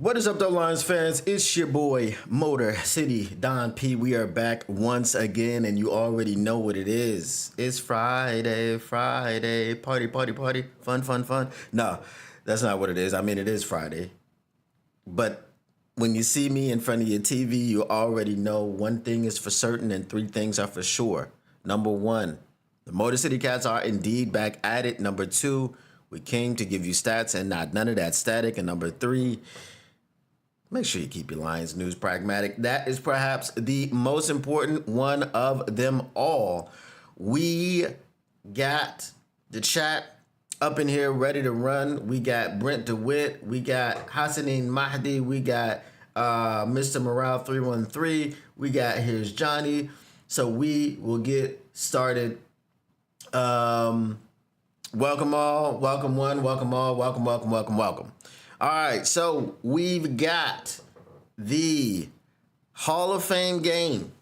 What is up, though, Lions fans? It's your boy, Motor City Don P. We are back once again, and you already know what it is. It's Friday, party, fun. No, that's not what it is. I mean, it is Friday. But when you see me in front of your TV, you already know one thing is for certain and three things are for sure. Number one, the Motor City Cats are indeed back at it. Number two, we came to give you stats and not none of that static. And number three, make sure you keep your Lions news pragmatic. That is perhaps the most important one of them all. We got the chat up in here ready to run. We got Brent DeWitt. We got Hassanin Mahdi. We got Mr. Morale 313. We got Here's Johnny. So we will get started. Welcome all. Welcome one. Welcome all. Welcome. All right, so we've got the Hall of Fame game,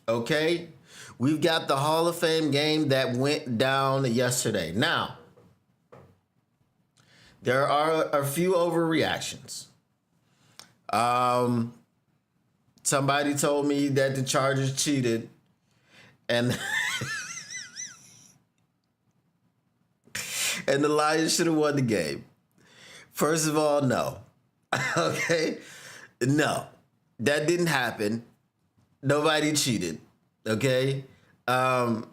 okay? We've got the Hall of Fame game that went down yesterday. Now, there are a few overreactions. Somebody told me that the Chargers cheated, and and the Lions should have won the game. First of all, no. Okay? No. That didn't happen. Nobody cheated. Okay? To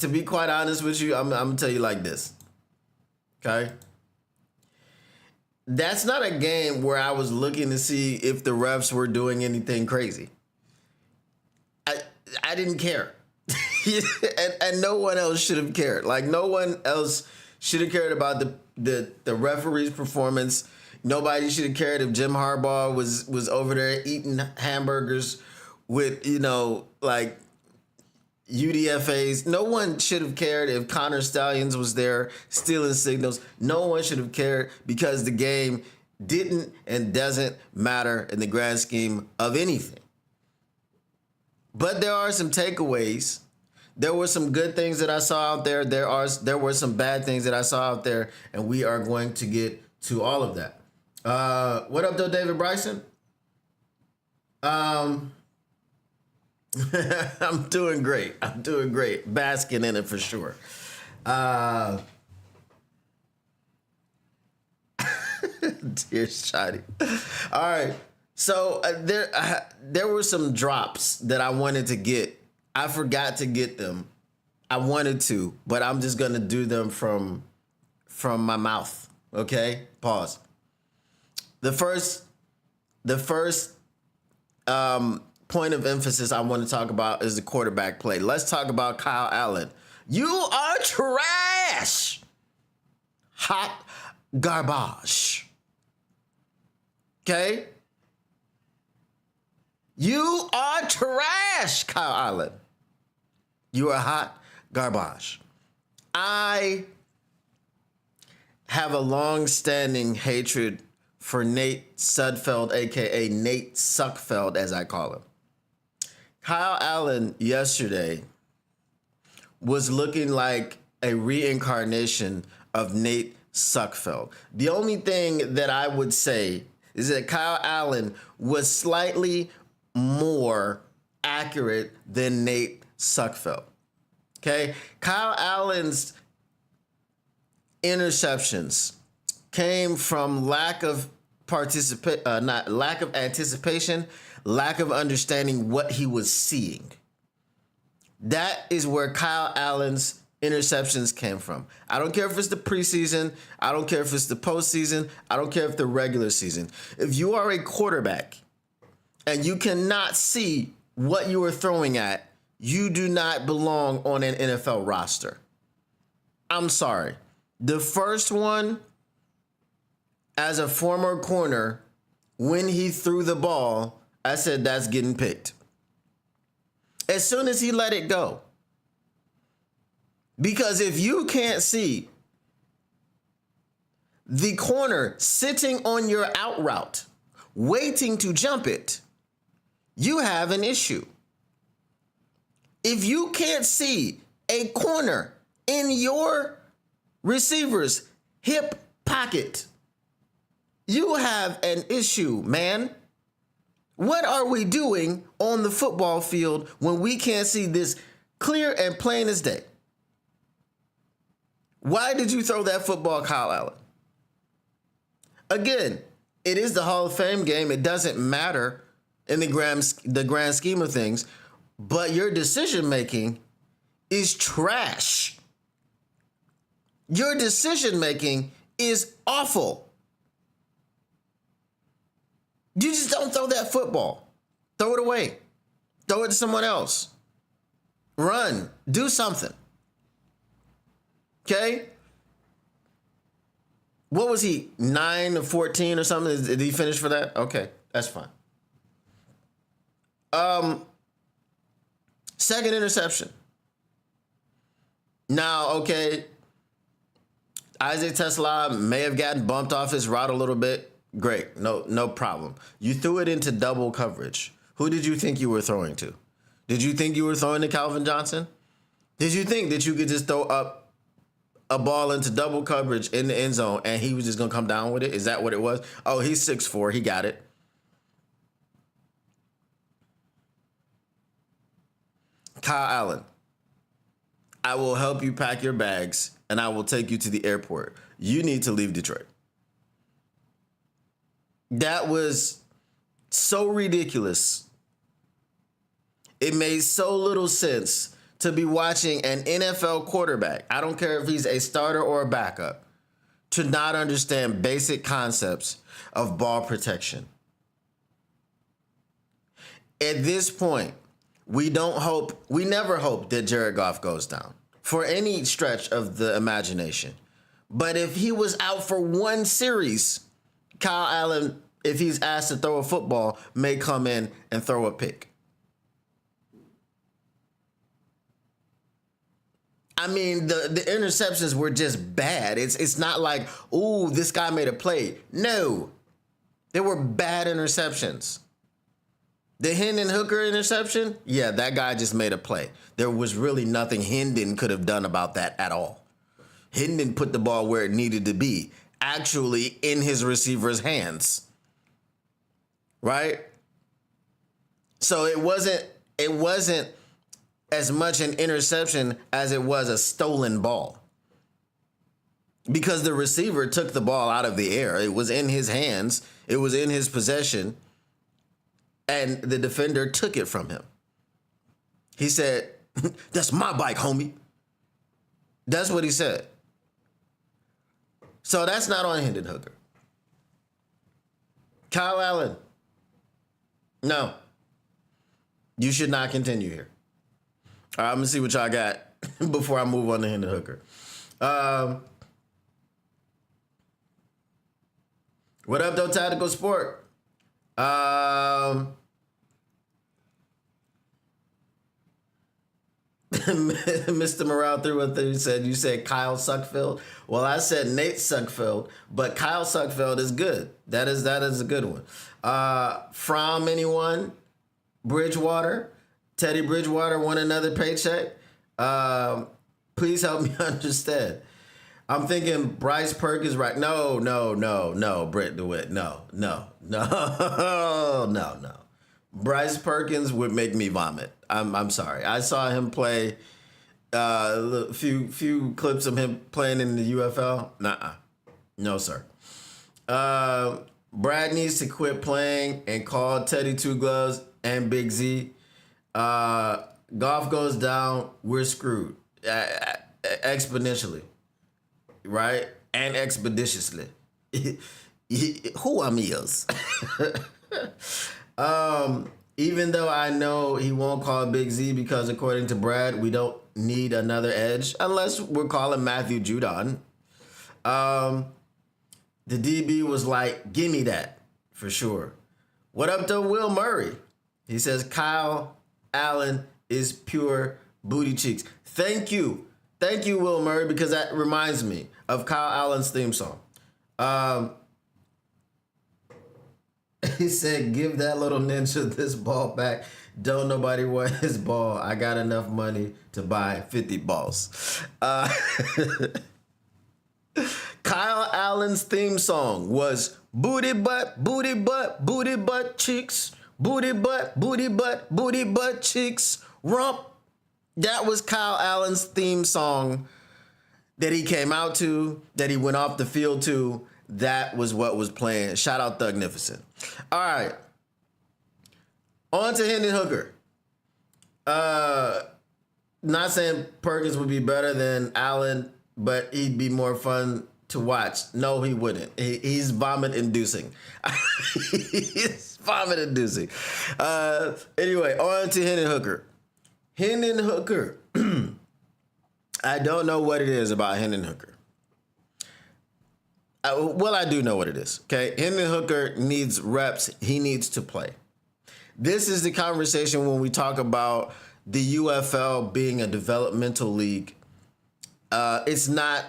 be quite honest with you, I'm going to tell you like this. Okay? That's not a game where I was looking to see if the refs were doing anything crazy. I didn't care. and no one else should have cared. Like, no one else should have cared about the referee's performance. Nobody should have cared if Jim Harbaugh was over there eating hamburgers with, like UDFAs. No one should have cared if Connor Stallions was there stealing signals. No one should have cared because the game didn't and doesn't matter in the grand scheme of anything. But there are some takeaways. There were some good things that I saw out there. There were some bad things that I saw out there, and we are going to get to all of that. What up, though, David Bryson? I'm doing great. Basking in it for sure. Dear Shotty. All right. So there were some drops that I wanted to get. I forgot to get them. I wanted to, but I'm just gonna do them from my mouth. Okay? Pause. The first point of emphasis I want to talk about is the quarterback play. Let's talk about Kyle Allen. You are trash. Hot garbage. Okay? You are trash, Kyle Allen. You are hot garbage. I have a long-standing hatred for Nate Sudfeld, a.k.a. Nate Suckfeld, as I call him. Kyle Allen yesterday was looking like a reincarnation of Nate Suckfeld. The only thing that I would say is that Kyle Allen was slightly more accurate than Nate Suckfeld. Okay? Kyle Allen's interceptions came from lack of anticipation, lack of understanding what he was seeing. That is where Kyle Allen's interceptions came from. I don't care if it's the preseason. I don't care if it's the postseason. I don't care if the regular season. If you are a quarterback and you cannot see what you are throwing at, you do not belong on an NFL roster. I'm sorry. The first one, as a former corner, when he threw the ball, I said that's getting picked. As soon as he let it go. Because if you can't see the corner sitting on your out route, waiting to jump it, you have an issue. If you can't see a corner in your receiver's hip pocket, You have an issue, man. What are we doing on the football field when we can't see this clear and plain as day? Why did you throw that football, Kyle Allen? Again, it is the Hall of Fame game. It doesn't matter in the grand scheme of things, but your decision making is trash. Your decision making is awful. You just don't throw that football. Throw it away. Throw it to someone else. Run. Do something. Okay? What was he? 9 of 14 or something? Did he finish for that? Okay, that's fine. Second interception. Now, okay, Isaac TeSlaa may have gotten bumped off his route a little bit. Great, no problem. You threw it into double coverage. Who did you think you were throwing to? Did you think you were throwing to Calvin Johnson? Did you think that you could just throw up a ball into double coverage in the end zone and he was just going to come down with it? Is that what it was? Oh, he's 6'4". He got it. Kyle Allen, I will help you pack your bags and I will take you to the airport. You need to leave Detroit. That was so ridiculous. It made so little sense to be watching an NFL quarterback, I don't care if he's a starter or a backup, to not understand basic concepts of ball protection. At this point, we never hope that Jared Goff goes down for any stretch of the imagination. But if he was out for one series, Kyle Allen, if he's asked to throw a football, may come in and throw a pick. I mean, the interceptions were just bad. It's not like, ooh, this guy made a play. No, they were bad interceptions. The Hendon Hooker interception, yeah, that guy just made a play. There was really nothing Hendon could have done about that at all. Hendon put the ball where it needed to be, actually in his receiver's hands. Right? So it wasn't as much an interception as it was a stolen ball. Because the receiver took the ball out of the air. It was in his hands. It was in his possession. And the defender took it from him. He said, "That's my bike, homie." That's what he said. So that's not on Hendon Hooker. Kyle Allen, no. You should not continue here. All right, I'm going to see what y'all got before I move on to Hendon Hooker. What up, though, Tactical Sport? Mr. Morale 313 said, you said Kyle Suckfield. Well, I said Nate Suckfield, but Kyle Suckfield is good. That is a good one. From anyone, Bridgewater, Teddy Bridgewater want another paycheck. Please help me understand. I'm thinking Bryce Perkins, right? No, Brett DeWitt. No. Bryce Perkins would make me vomit. I'm sorry. I saw him play a few clips of him playing in the UFL. Nuh-uh. No, sir. Brad needs to quit playing and call Teddy Two Gloves and Big Z. Golf goes down, we're screwed. Exponentially. Right? And expeditiously. Who am is? Even though I know he won't call Big Z because according to Brad, we don't need another edge unless we're calling Matthew Judon. The DB was like, give me that for sure. What up to Will Murray? He says Kyle Allen is pure booty cheeks. Thank you, Will Murray, because that reminds me of Kyle Allen's theme song. He said, give that little ninja this ball back. Don't nobody want his ball. I got enough money to buy 50 balls. Kyle Allen's theme song was booty butt, booty butt, booty butt cheeks, booty butt, booty butt, booty butt cheeks, rump. That was Kyle Allen's theme song that he came out to, that he went off the field to. That was what was playing. Shout out Thugnificent. All right. On to Hendon Hooker. Not saying Perkins would be better than Allen, but he'd be more fun to watch. No, he wouldn't. He's vomit inducing. He's vomit inducing. Anyway, on to Hendon Hooker. Hendon Hooker. I don't know what it is about Hendon Hooker. Well, I do know what it is. Okay, Hendon Hooker needs reps. He needs to play. This is the conversation when we talk about the UFL being a developmental league. It's not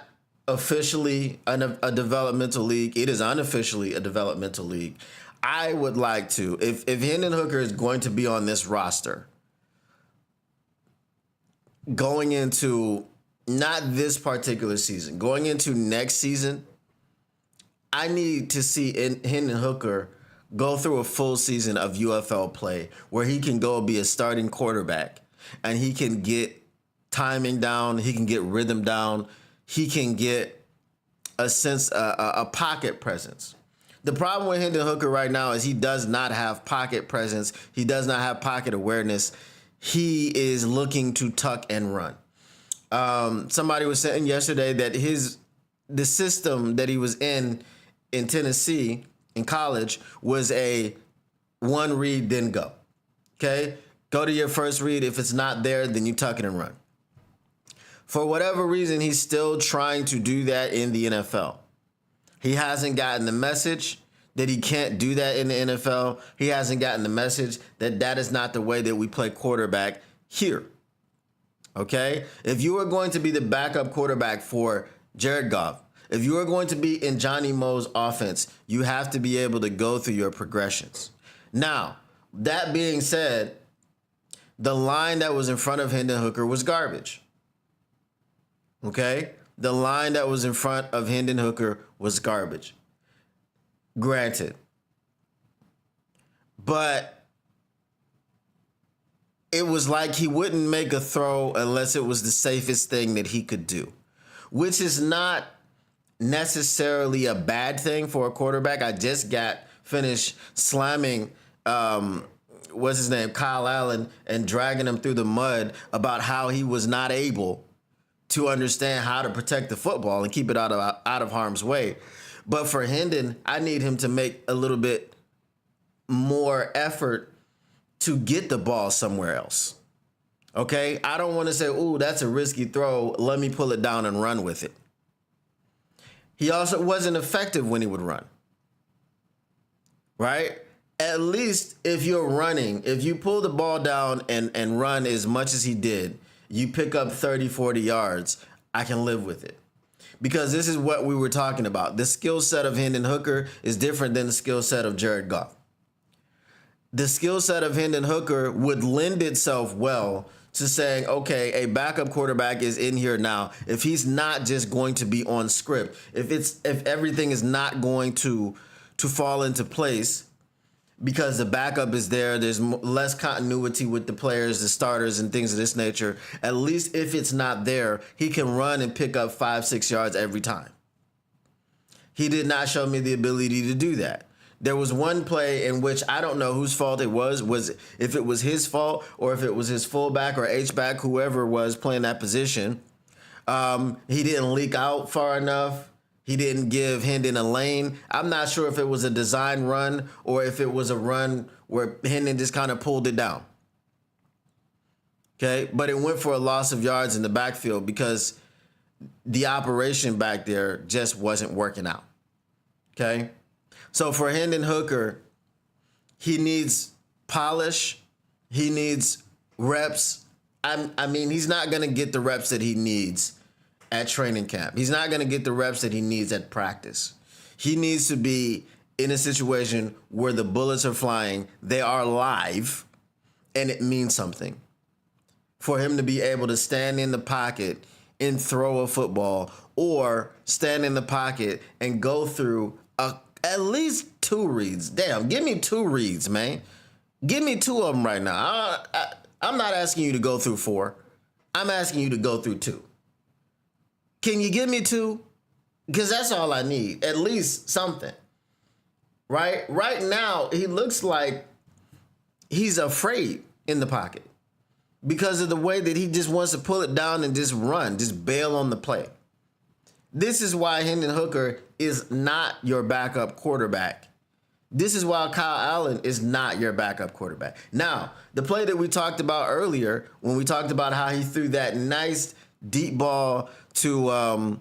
officially a developmental league. It is unofficially a developmental league. I would like to, if Hendon Hooker is going to be on this roster, going into not this particular season, going into next season, I need to see Hendon Hooker go through a full season of UFL play where he can go be a starting quarterback and he can get timing down, he can get rhythm down, he can get a sense, a pocket presence. The problem with Hendon Hooker right now is he does not have pocket presence. He does not have pocket awareness. He is looking to tuck and run. Somebody was saying yesterday that the system that he was in Tennessee in college was a one read, then go. Okay? Go to your first read. If it's not there, then you tuck it and run. For whatever reason, he's still trying to do that in the NFL. He hasn't gotten the message that he can't do that in the NFL. He hasn't gotten the message that that is not the way that we play quarterback here. Okay? If you are going to be the backup quarterback for Jared Goff, if you are going to be in Johnny Mo's offense, you have to be able to go through your progressions. Now, that being said, the line that was in front of Hendon Hooker was garbage. Okay? The line that was in front of Hendon Hooker was garbage. Granted. But it was like he wouldn't make a throw unless it was the safest thing that he could do, which is not necessarily a bad thing for a quarterback. I just got finished slamming, what's his name, Kyle Allen, and dragging him through the mud about how he was not able to understand how to protect the football and keep it out of harm's way. But for Hendon, I need him to make a little bit more effort to get the ball somewhere else. Okay? I don't want to say, ooh, that's a risky throw. Let me pull it down and run with it. He also wasn't effective when he would run. Right? At least if you're running, if you pull the ball down and run as much as he did, you pick up 30, 40 yards, I can live with it. Because this is what we were talking about. The skill set of Hendon Hooker is different than the skill set of Jared Goff. The skill set of Hendon Hooker would lend itself well to saying, okay, a backup quarterback is in here now. If he's not just going to be on script, if everything is not going to fall into place because the backup is there, there's less continuity with the players, the starters, and things of this nature. At least if it's not there, he can run and pick up 5-6 yards every time. He did not show me the ability to do that. There was one play in which I don't know whose fault it was if it was his fault or if it was his fullback or H-back, whoever was playing that position. He didn't leak out far enough. He didn't give Hendon a lane. I'm not sure if it was a design run or if it was a run where Hendon just kind of pulled it down. Okay, but it went for a loss of yards in the backfield because the operation back there just wasn't working out. Okay. So for Hendon Hooker, he needs polish. He needs reps. I mean, he's not going to get the reps that he needs at training camp. He's not going to get the reps that he needs at practice. He needs to be in a situation where the bullets are flying, they are live, and it means something. For him to be able to stand in the pocket and throw a football or stand in the pocket and go through at least 2 reads. Damn, give me 2 reads, man. Give me 2 of them right now. I'm not asking you to go through 4. I'm asking you to go through 2. Can you give me 2? Because that's all I need. At least something. Right? Right now, he looks like he's afraid in the pocket because of the way that he just wants to pull it down and just run, just bail on the play. This is why Hendon Hooker is not your backup quarterback. This is why Kyle Allen is not your backup quarterback. Now, the play that we talked about earlier, when we talked about how he threw that nice deep ball to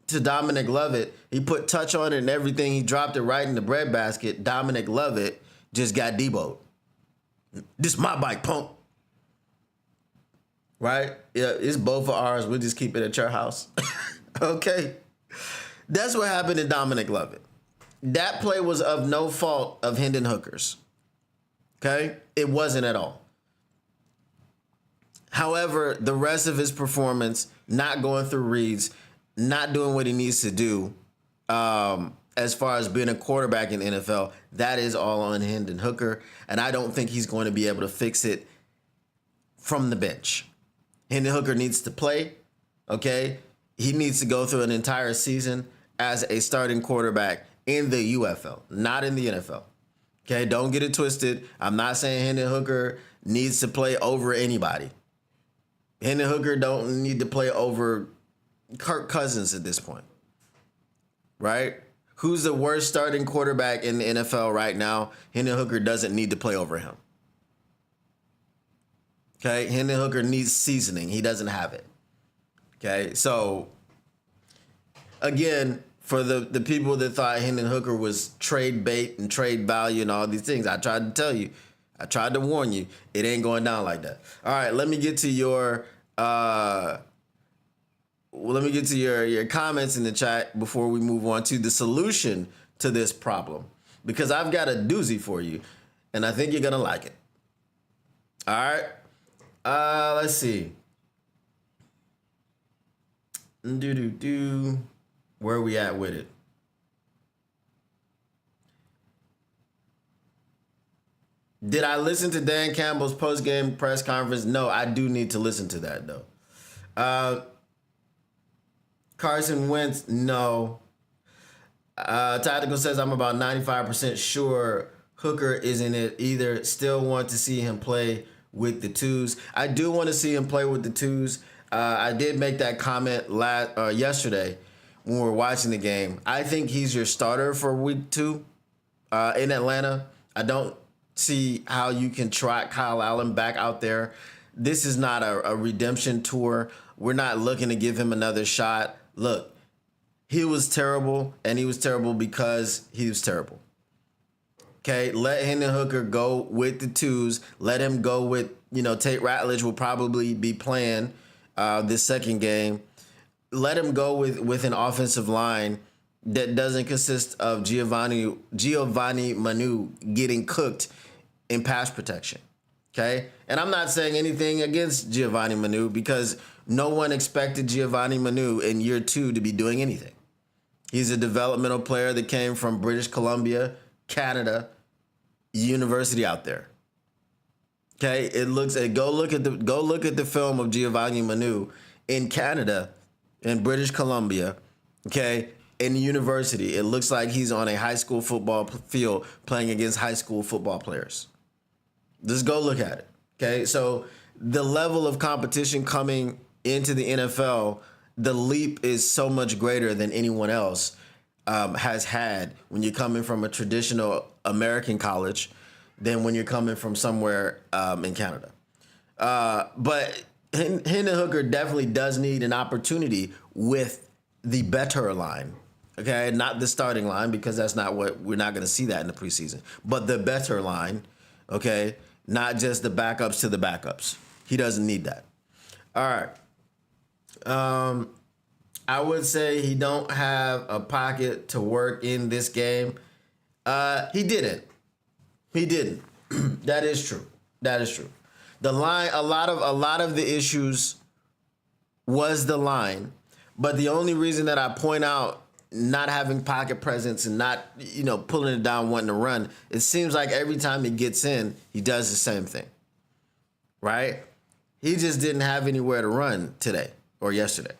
Dominic Lovett, he put touch on it and everything. He dropped it right in the breadbasket. Dominic Lovett just got deboed. This is my bike, punk. Right? Yeah, it's both of ours. We'll just keep it at your house. Okay. That's what happened to Dominic Lovett. That play was of no fault of Hendon Hooker's. Okay? It wasn't at all. However, the rest of his performance, not going through reads, not doing what he needs to do, as far as being a quarterback in the NFL, that is all on Hendon Hooker. And I don't think he's going to be able to fix it from the bench. Hendon Hooker needs to play, okay? He needs to go through an entire season as a starting quarterback in the UFL, not in the NFL. Okay, don't get it twisted. I'm not saying Hendon Hooker needs to play over anybody. Hendon Hooker don't need to play over Kirk Cousins at this point, right? Who's the worst starting quarterback in the NFL right now? Hendon Hooker doesn't need to play over him. Okay, Hendon Hooker needs seasoning. He doesn't have it. Okay, so again, for the people that thought Hendon Hooker was trade bait and trade value and all these things, I tried to tell you, I tried to warn you, it ain't going down like that. All right, let me get to your your comments in the chat before we move on to the solution to this problem, because I've got a doozy for you, and I think you're gonna like it. All right, let's see. Where are we at with it? Did I listen to Dan Campbell's post-game press conference? No, I do need to listen to that, though. Carson Wentz, no. Tactical says, I'm about 95% sure Hooker isn't it either. Still want to see him play with the twos. I do want to see him play with the twos. I did make that comment yesterday when we were watching the game. I think he's your starter for week 2 in Atlanta. I don't see how you can trot Kyle Allen back out there. This is not a redemption tour. We're not looking to give him another shot. Look, he was terrible, and he was terrible because he was terrible. Okay, let Hendon Hooker go with the twos. Let him go with, Tate Ratledge will probably be playing this second game. Let him go with an offensive line that doesn't consist of Giovanni Manu getting cooked in pass protection. Okay? And I'm not saying anything against Giovanni Manu because no one expected Giovanni Manu in year 2 to be doing anything. He's a developmental player that came from British Columbia, Canada, university out there. Okay? Go look at the film of Giovanni Manu in Canada, in British Columbia, okay, in university. It looks like he's on a high school football field playing against high school football players. Just go look at it, okay? So the level of competition coming into the NFL, the leap is so much greater than anyone else has had when you're coming from a traditional American college than when you're coming from somewhere in Canada. But Hendon Hooker definitely does need an opportunity with the better line, okay? Not the starting line, because that's not what we're not going to see that in the preseason, but the better line, okay? Not just the backups to the backups. He doesn't need that. All right. I would say he don't have a pocket to work in this game. He didn't. That is true. The line, a lot of the issues was the line. But the only reason that I point out not having pocket presence and not, pulling it down, wanting to run, it seems like every time he gets in, he does the same thing, right? He just didn't have anywhere to run today or yesterday.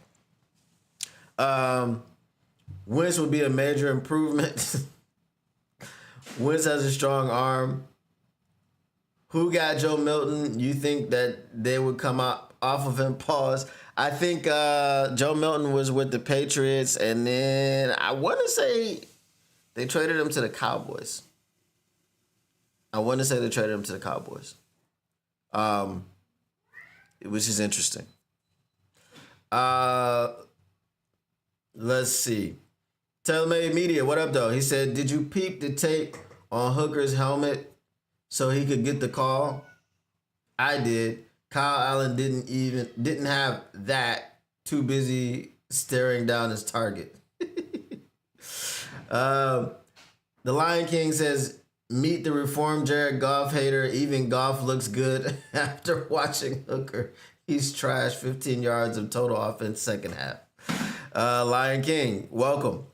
Wentz would be a major improvement. Wentz has a strong arm. Who got Joe Milton? You think that they would come off of him? Pause. I think Joe Milton was with the Patriots, and then I want to say they traded him to the Cowboys. Which is interesting. Let's see. TaylorMade Media, what up, though? He said, did you peep the tape on Hooker's helmet so he could get the call? I did. Kyle Allen didn't have that. Too busy staring down his target. The Lion King says, meet the reformed Jared Goff hater. Even Goff looks good after watching Hooker. He's trash. 15 yards of total offense second half. Lion King, welcome.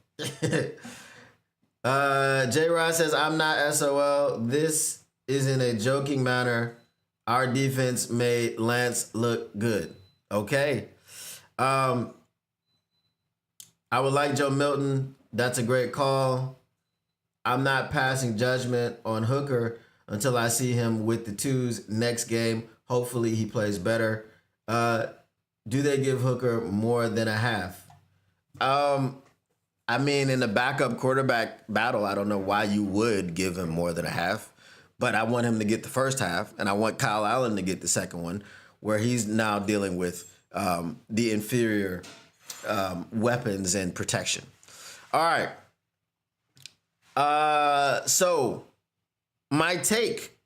J-Rod says, I'm not SOL. This is in a joking manner. Our defense made Lance look good. Okay. I would like Joe Milton. That's a great call. I'm not passing judgment on Hooker until I see him with the twos next game. Hopefully he plays better. Do they give Hooker more than a half? I mean, in the backup quarterback battle, I don't know why you would give him more than a half, but I want him to get the first half, and I want Kyle Allen to get the second one, where he's now dealing with the inferior weapons and protection. All right. So my take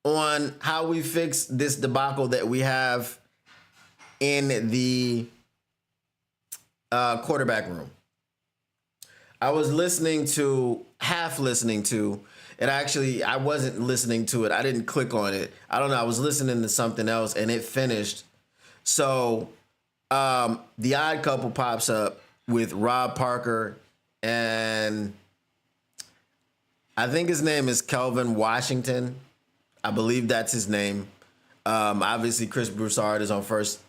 on how we fix this debacle that we have in the quarterback room. I was half listening to, and actually I wasn't listening to it. I didn't click on it. I don't know. I was listening to something else and it finished. So The Odd Couple pops up with Rob Parker and I think his name is Kelvin Washington. I believe that's his name. Obviously Chris Broussard is on first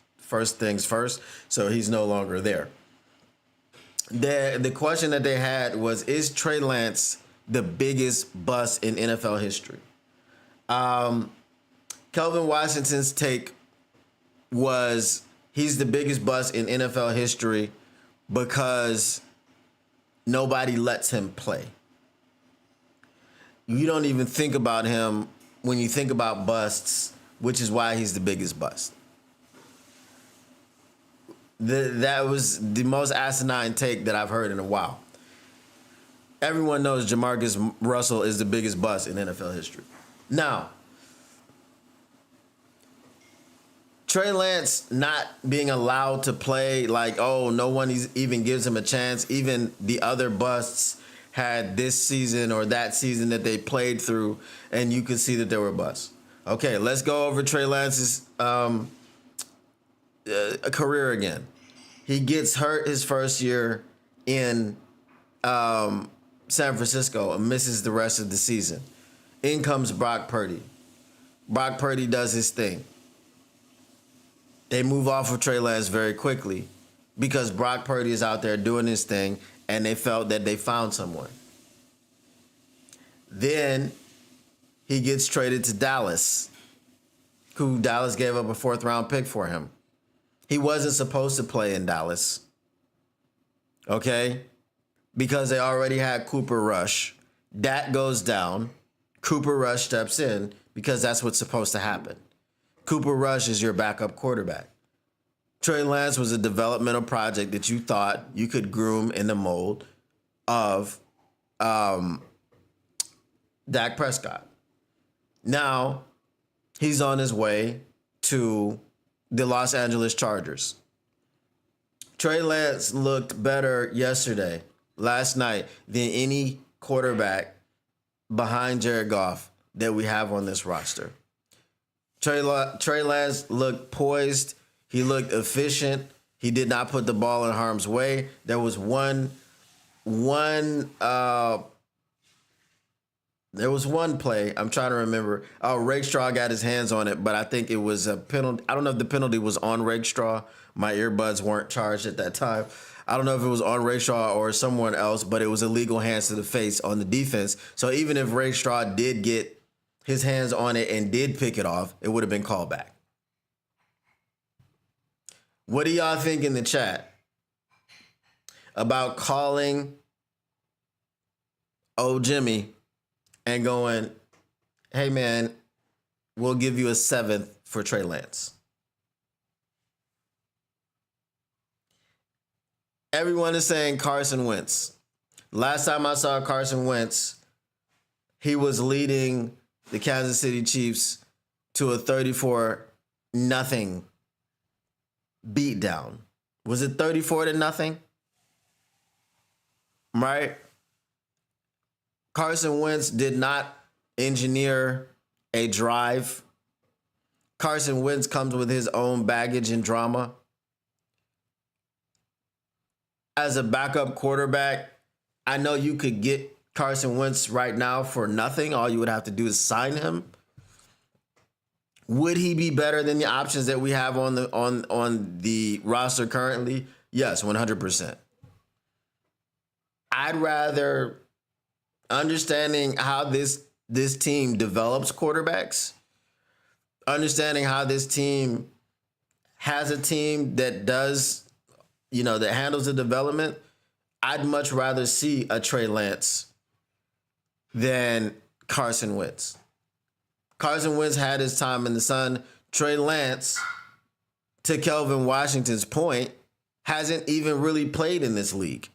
things first, so he's no longer there. The question that they had was, is Trey Lance the biggest bust in NFL history? Kelvin Washington's take was he's the biggest bust in NFL history because nobody lets him play. You don't even think about him when you think about busts, which is why he's the biggest bust. That was the most asinine take that I've heard in a while. Everyone knows Jamarcus Russell is the biggest bust in NFL history. Now, Trey Lance not being allowed to play, like, oh, no one even gives him a chance. Even the other busts had this season or that season that they played through, and you could see that there were busts. Okay, let's go over Trey Lance's career again. He gets hurt his first year in San Francisco and misses the rest of the season. In comes Brock Purdy. Brock Purdy does his thing. They move off of Trey Lance very quickly because Brock Purdy is out there doing his thing and they felt that they found someone. Then he gets traded to Dallas, who Dallas gave up a 4th-round pick for him. He wasn't supposed to play in Dallas, okay, because they already had Cooper Rush. That goes down. Cooper Rush steps in because that's what's supposed to happen. Cooper Rush is your backup quarterback. Trey Lance was a developmental project that you thought you could groom in the mold of Dak Prescott. Now, he's on his way to the Los Angeles Chargers. Trey Lance looked better last night, than any quarterback behind Jared Goff that we have on this roster. Trey Lance looked poised. He looked efficient. He did not put the ball in harm's way. There was one play. I'm trying to remember. Rakestraw got his hands on it, but I think it was a penalty. I don't know if the penalty was on Rakestraw. My earbuds weren't charged at that time. I don't know if it was on Rakestraw or someone else, but it was illegal hands to the face on the defense. So even if Rakestraw did get his hands on it and did pick it off, it would have been called back. What do y'all think in the chat about calling Jimmy and going, hey man, we'll give you a 7th for Trey Lance? Everyone is saying Carson Wentz. Last time I saw Carson Wentz, he was leading the Kansas City Chiefs to a 34-0 beatdown. Was it 34-0? Right? Carson Wentz did not engineer a drive. Carson Wentz comes with his own baggage and drama. As a backup quarterback, I know you could get Carson Wentz right now for nothing. All you would have to do is sign him. Would he be better than the options that we have on the roster currently? Yes, 100%. I'd rather, understanding how this team develops quarterbacks, understanding how this team has a team that does, that handles the development, I'd much rather see a Trey Lance than Carson Wentz. Carson Wentz had his time in the sun. Trey Lance, to Kelvin Washington's point, hasn't even really played in this league.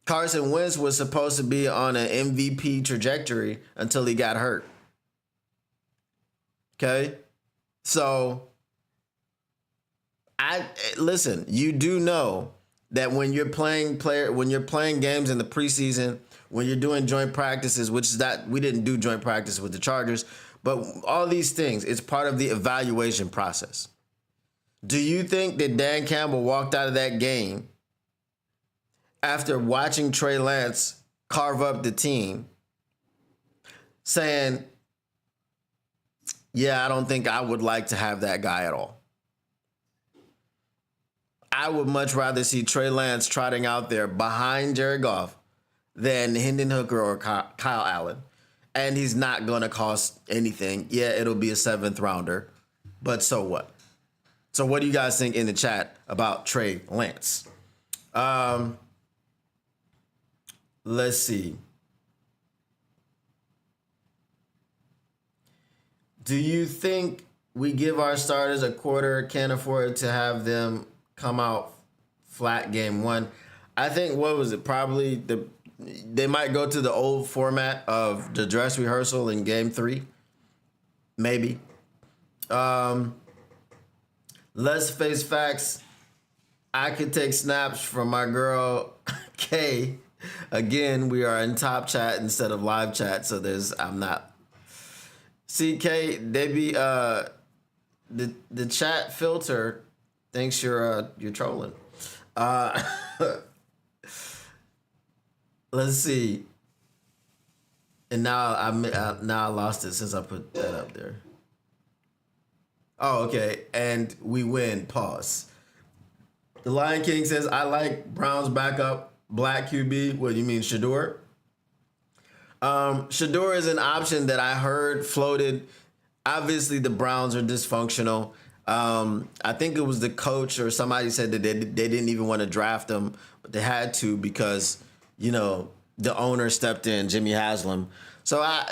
Carson Wentz was supposed to be on an MVP trajectory until he got hurt. Okay? So, listen, you do know that when you're playing games in the preseason, when you're doing joint practices, which is that we didn't do joint practice with the Chargers, but all these things, it's part of the evaluation process. Do you think that Dan Campbell walked out of that game after watching Trey Lance carve up the team saying, yeah, I don't think I would like to have that guy at all? I would much rather see Trey Lance trotting out there behind Jared Goff than Hendon Hooker or Kyle Allen. And he's not going to cost anything. Yeah, it'll be a 7th rounder, but so what? So what do you guys think in the chat about Trey Lance? Let's see. Do you think we give our starters a quarter, can't afford to have them come out flat game 1? I think, what was it? Probably they might go to the old format of the dress rehearsal in game 3. Maybe. Let's face facts. I could take snaps from my girl Kay. Again, we are in top chat instead of live chat, so I'm not. See, Kay, they be the chat filter thinks you're trolling. Let's see. And now I lost it since I put that up there. Oh, okay. And we win. Pause. The Lion King says, I like Browns backup black QB. What do you mean, Shador? Shador is an option that I heard floated. Obviously, the Browns are dysfunctional. I think it was the coach or somebody said that they didn't even want to draft him, but they had to because, the owner stepped in, Jimmy Haslam. So I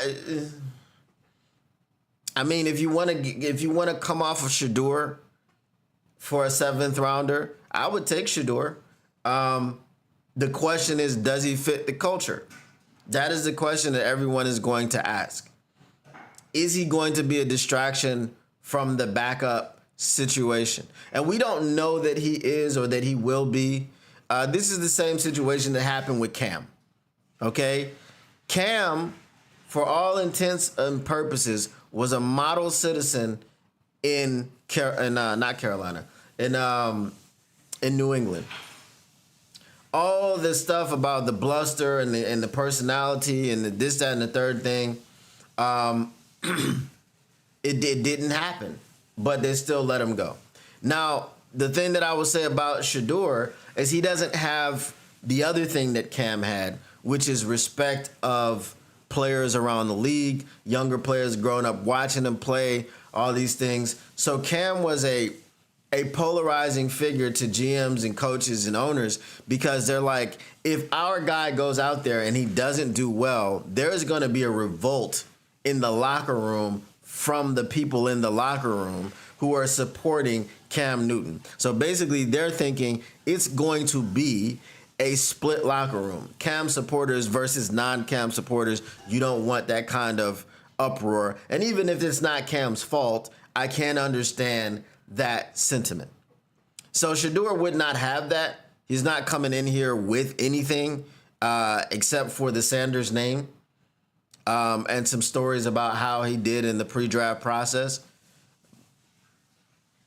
mean, if you want to come off of Shador for a 7th rounder, I would take Shador. The question is, does he fit the culture? That is the question that everyone is going to ask. Is he going to be a distraction from the backup situation? And we don't know that he is or that he will be. This is the same situation that happened with Cam. Okay? Cam, for all intents and purposes, was a model citizen in not Carolina, in New England. All this stuff about the bluster and the personality and the this, that, and the third thing, it didn't happen, but they still let him go. Now, the thing that I would say about Shedeur is he doesn't have the other thing that Cam had, which is respect of players around the league, younger players growing up watching him play, all these things. So Cam was a polarizing figure to GMs and coaches and owners because they're like, if our guy goes out there and he doesn't do well, there's going to be a revolt in the locker room from the people in the locker room who are supporting Cam Newton. So basically they're thinking it's going to be a split locker room. Cam supporters versus non-Cam supporters. You don't want that kind of uproar. And even if it's not Cam's fault, I can't understand that sentiment. So Shedeur would not have that. He's not coming in here with anything except for the Sanders name and some stories about how he did in the pre-draft process.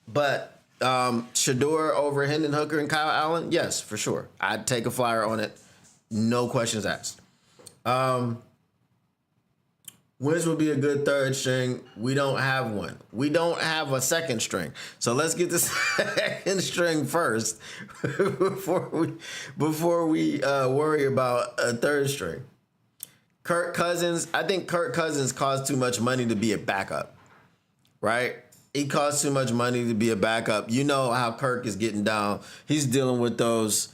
But Shedeur over Hendon Hooker and Kyle Allen, yes, for sure. I'd take a flyer on it. No questions asked. Wentz would be a good third string. We don't have one. We don't have a second string. So let's get the second string first before we worry about a third string. Kirk Cousins. I think Kirk Cousins costs too much money to be a backup, right? He costs too much money to be a backup. You know how Kirk is getting down. He's dealing with those.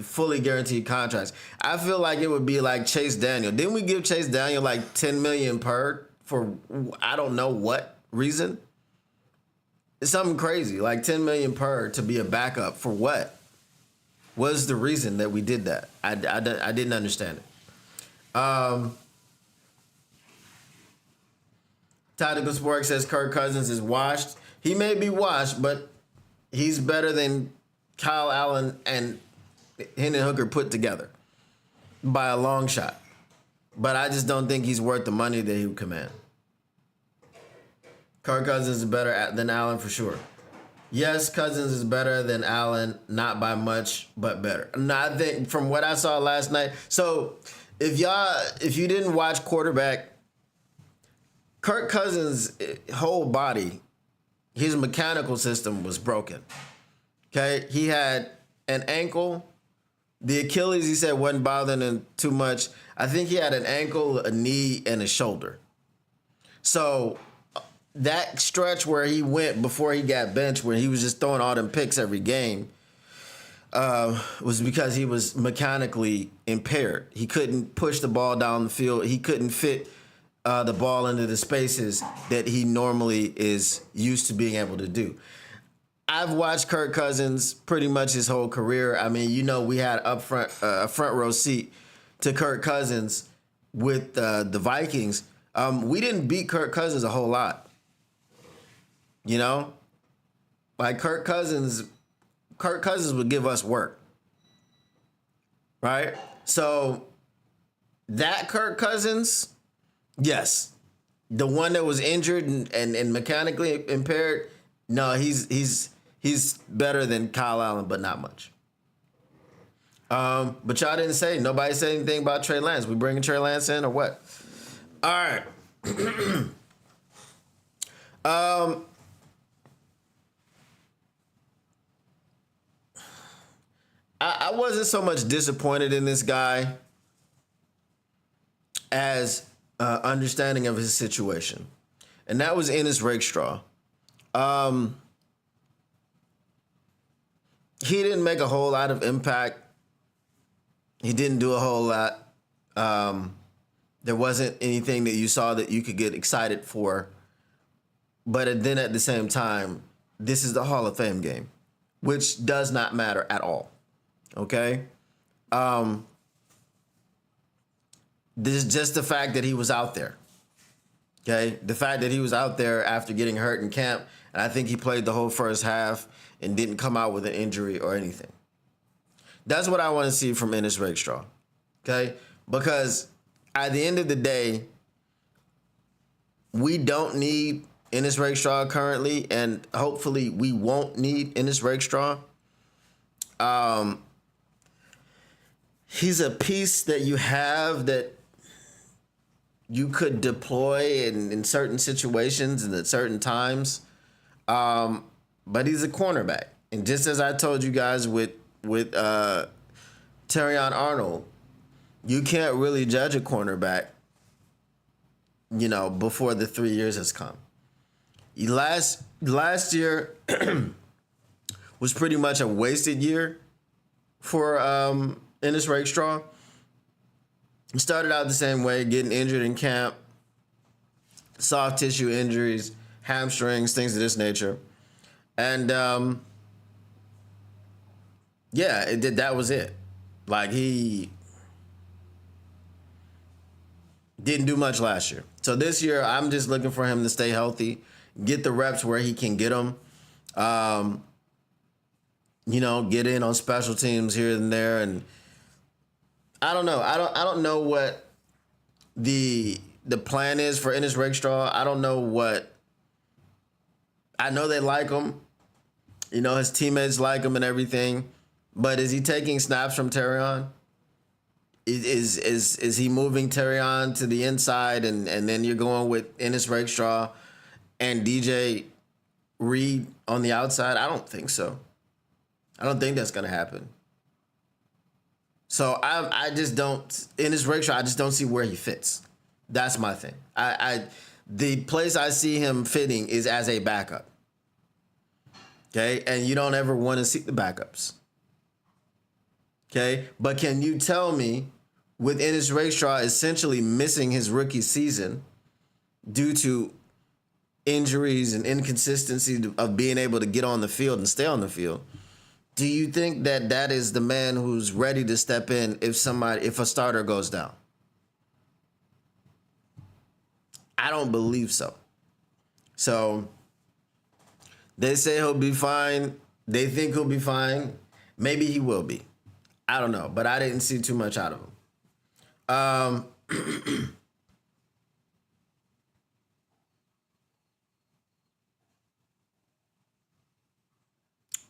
Fully guaranteed contracts. I feel like it would be like Chase Daniel. Didn't we give Chase Daniel like $10 million per for I don't know what reason? It's something crazy, like $10 million per to be a backup for what? What's the reason that we did that? I didn't understand it. Tactical Sports says Kirk Cousins is washed. He may be washed, but he's better than Kyle Allen and Hendon Hooker put together by a long shot. But I just don't think he's worth the money that he would command. Kirk Cousins is better than Allen for sure. Yes, Cousins is better than Allen, not by much, but better. And I think from what I saw last night. So if you didn't watch quarterback, Kirk Cousins' whole body, his mechanical system was broken. Okay, he had an ankle. The Achilles, he said, wasn't bothering him too much. I think he had an ankle, a knee, and a shoulder. So that stretch where he went before he got benched, where he was just throwing all them picks every game, was because he was mechanically impaired. He couldn't push the ball down the field. He couldn't fit the ball into the spaces that he normally is used to being able to do. I've watched Kirk Cousins pretty much his whole career. I mean, you know, we had a front row seat to Kirk Cousins with the Vikings. We didn't beat Kirk Cousins a whole lot. You know, like Kirk Cousins would give us work, right? So that Kirk Cousins, yes, the one that was injured and mechanically impaired. No, he's better than Kyle Allen, but not much. But y'all didn't say, nobody said anything about Trey Lance. We bringing Trey Lance in or what? All right. I wasn't so much disappointed in this guy as understanding of his situation. And that was Ennis Rakestraw. He didn't make a whole lot of impact. He didn't do a whole lot. There wasn't anything that you saw that you could get excited for. But then at the same time, this is the Hall of Fame game, which does not matter at all. Okay? This is just the fact that he was out there. Okay? The fact that he was out there after getting hurt in camp, and I think he played the whole first half and didn't come out with an injury or anything. That's what I want to see from Ennis Rakestraw. Okay? Because at the end of the day, We don't need Ennis Rakestraw currently, and hopefully we won't need Ennis Rakestraw. He's a piece that you have that you could deploy in certain situations and at certain times. But he's a cornerback. And just as I told you guys with Terrion Arnold, you can't really judge a cornerback, before the 3 years has come. Last year was pretty much a wasted year for Ennis Rakestraw. He started out the same way, getting injured in camp, soft tissue injuries, hamstrings, things of this nature. And that was it. Like, he didn't do much last year. So this year, I'm just looking for him to stay healthy, get the reps where he can get them. Get in on special teams here and there. And I don't know. I don't know what the plan is for Ennis Rakestraw. I don't know what. I know they like him. His teammates like him and everything. But is he taking snaps from Terrion? Is he moving Terrion to the inside and then you're going with Ennis Rakestraw and DJ Reed on the outside? I don't think so. I don't think that's going to happen. So I just don't, Ennis Rakestraw, I just don't see where he fits. That's my thing. The place I see him fitting is as a backup. Okay? And you don't ever want to see the backups. Okay? But can you tell me, with Ennis Rakestraw essentially missing his rookie season due to injuries and inconsistency of being able to get on the field and stay on the field, do you think that is the man who's ready to step in if a starter goes down? I don't believe so. So they say he'll be fine. They think he'll be fine. Maybe he will be. I don't know, but I didn't see too much out of him.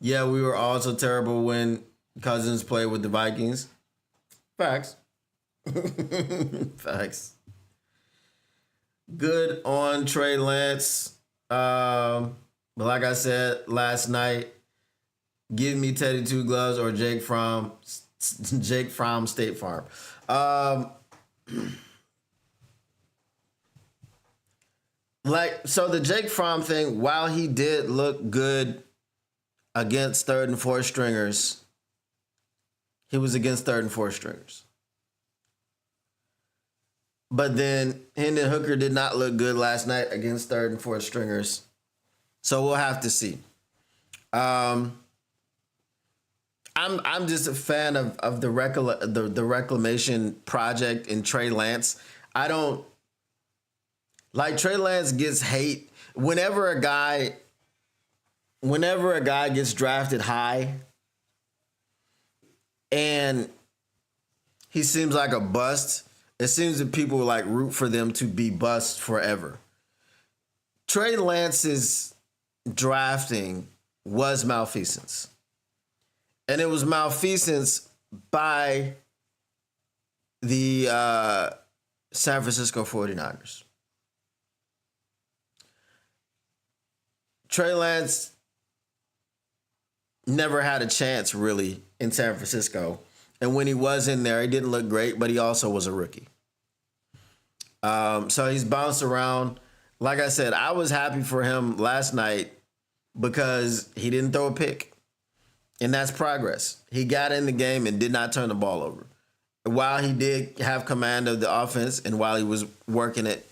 Yeah, we were also terrible when Cousins played with the Vikings. Facts. Facts. Good on Trey Lance. But like I said last night, give me Teddy Two Gloves or Jake Fromm State Farm. So the Jake Fromm thing, while he did look good against third and fourth stringers, he was against third and fourth stringers. But then Hendon Hooker did not look good last night against third and fourth stringers. So we'll have to see. I'm just a fan of the reclamation project in Trey Lance. I don't like Trey Lance gets hate whenever a guy gets drafted high and he seems like a bust. It seems that people like root for them to be bust forever. Trey Lance's drafting was malfeasance. And it was malfeasance by the San Francisco 49ers. Trey Lance never had a chance, really, in San Francisco. And when he was in there, he didn't look great, but he also was a rookie. So he's bounced around. Like I said, I was happy for him last night because he didn't throw a pick. And that's progress. He got in the game and did not turn the ball over. While he did have command of the offense and while he was working it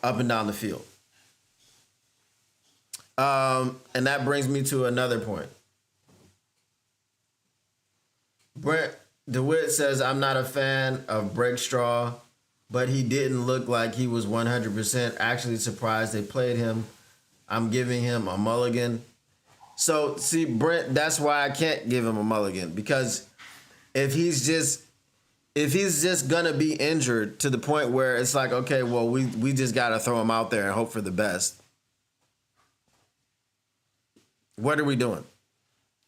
up and down the field. And that brings me to another point. Brent DeWitt says, I'm not a fan of Rakestraw, but he didn't look like he was 100%. Actually surprised they played him. I'm giving him a mulligan. So, see, Brent, that's why I can't give him a mulligan. Because if he's just if he's just gonna be injured to the point where it's like, okay, well, we just gotta throw him out there and hope for the best. What are we doing?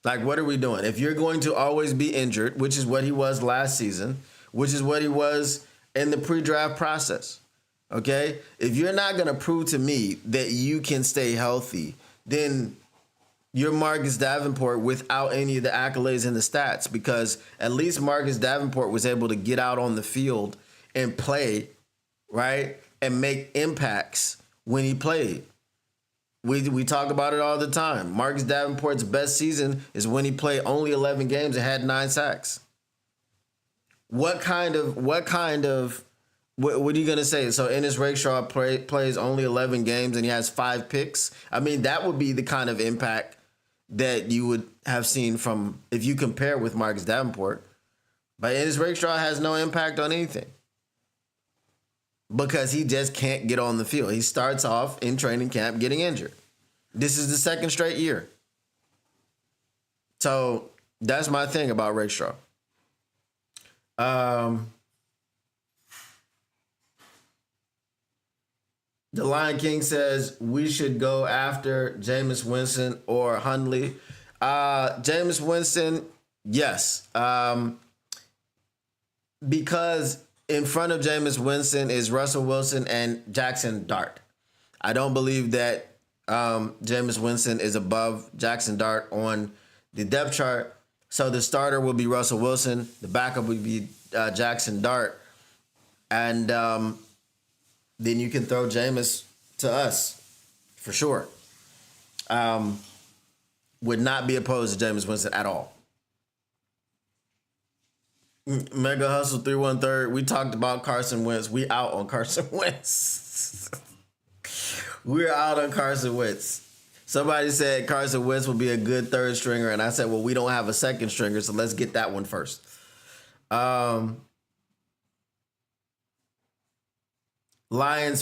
Like, what are we doing? If you're going to always be injured, which is what he was last season, which is what he was in the pre-draft process, okay? If you're not going to prove to me that you can stay healthy, then you're Marcus Davenport without any of the accolades and the stats, because at least Marcus Davenport was able to get out on the field and play, right? And make impacts when he played. We talk about it all the time. Marcus Davenport's best season is when he played only 11 games and had 9 sacks. What are you going to say? So Ennis Rakestraw plays only 11 games and he has 5 picks. I mean, that would be the kind of impact that you would have seen from, if you compare with Marcus Davenport. But Ennis Rakestraw has no impact on anything because he just can't get on the field. He starts off in training camp getting injured. This is the second straight year. So that's my thing about Rakestraw. The Lion King says we should go after Jameis Winston or Hundley. Jameis Winston, yes. Because in front of Jameis Winston is Russell Wilson and Jackson Dart. I don't believe that Jameis Winston is above Jackson Dart on the depth chart. So the starter will be Russell Wilson. The backup would be Jackson Dart. And then you can throw Jameis to us for sure. Would not be opposed to Jameis Winston at all. Mega Hustle 313. We talked about Carson Wentz. We out on Carson Wentz. We're out on Carson Wentz. Somebody said Carson Wentz will be a good third stringer, and I said, well, we don't have a second stringer, so let's get that one first. Lions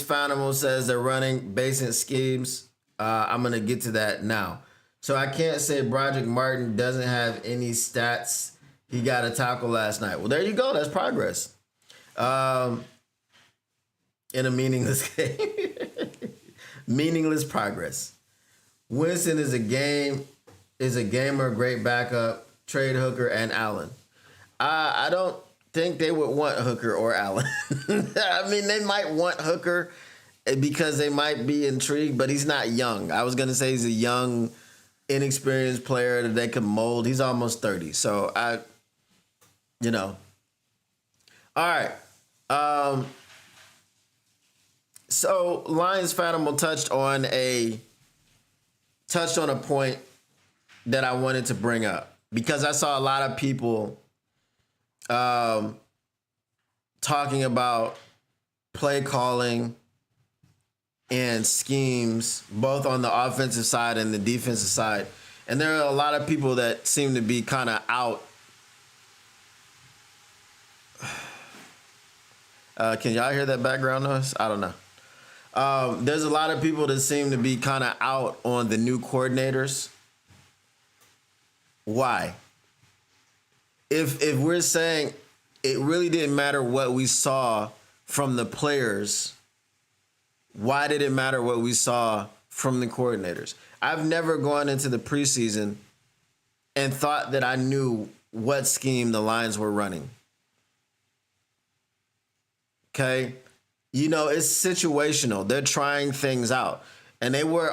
Fanimal says they're running basic schemes. I'm going to get to that now. So I can't say Broderick Martin doesn't have any stats. He got a tackle last night. Well, there you go. That's progress. In a meaningless game. Meaningless progress. Winston is a gamer, great backup, trade Hooker and Allen. I don't think they would want Hooker or Allen. I mean, they might want Hooker because they might be intrigued, but he's not young. I was going to say he's a young, inexperienced player that they could mold. He's almost 30. So, all right. So Lions Fanimal touched on a point that I wanted to bring up because I saw a lot of people talking about play calling and schemes, both on the offensive side and the defensive side. And there are a lot of people that seem to be kind of out. Can y'all hear that background noise? I don't know. There's a lot of people that seem to be kind of out on the new coordinators. Why? If we're saying it really didn't matter what we saw from the players, why did it matter what we saw from the coordinators? I've never gone into the preseason and thought that I knew what scheme the Lions were running. Okay? You know, it's situational. They're trying things out. And they were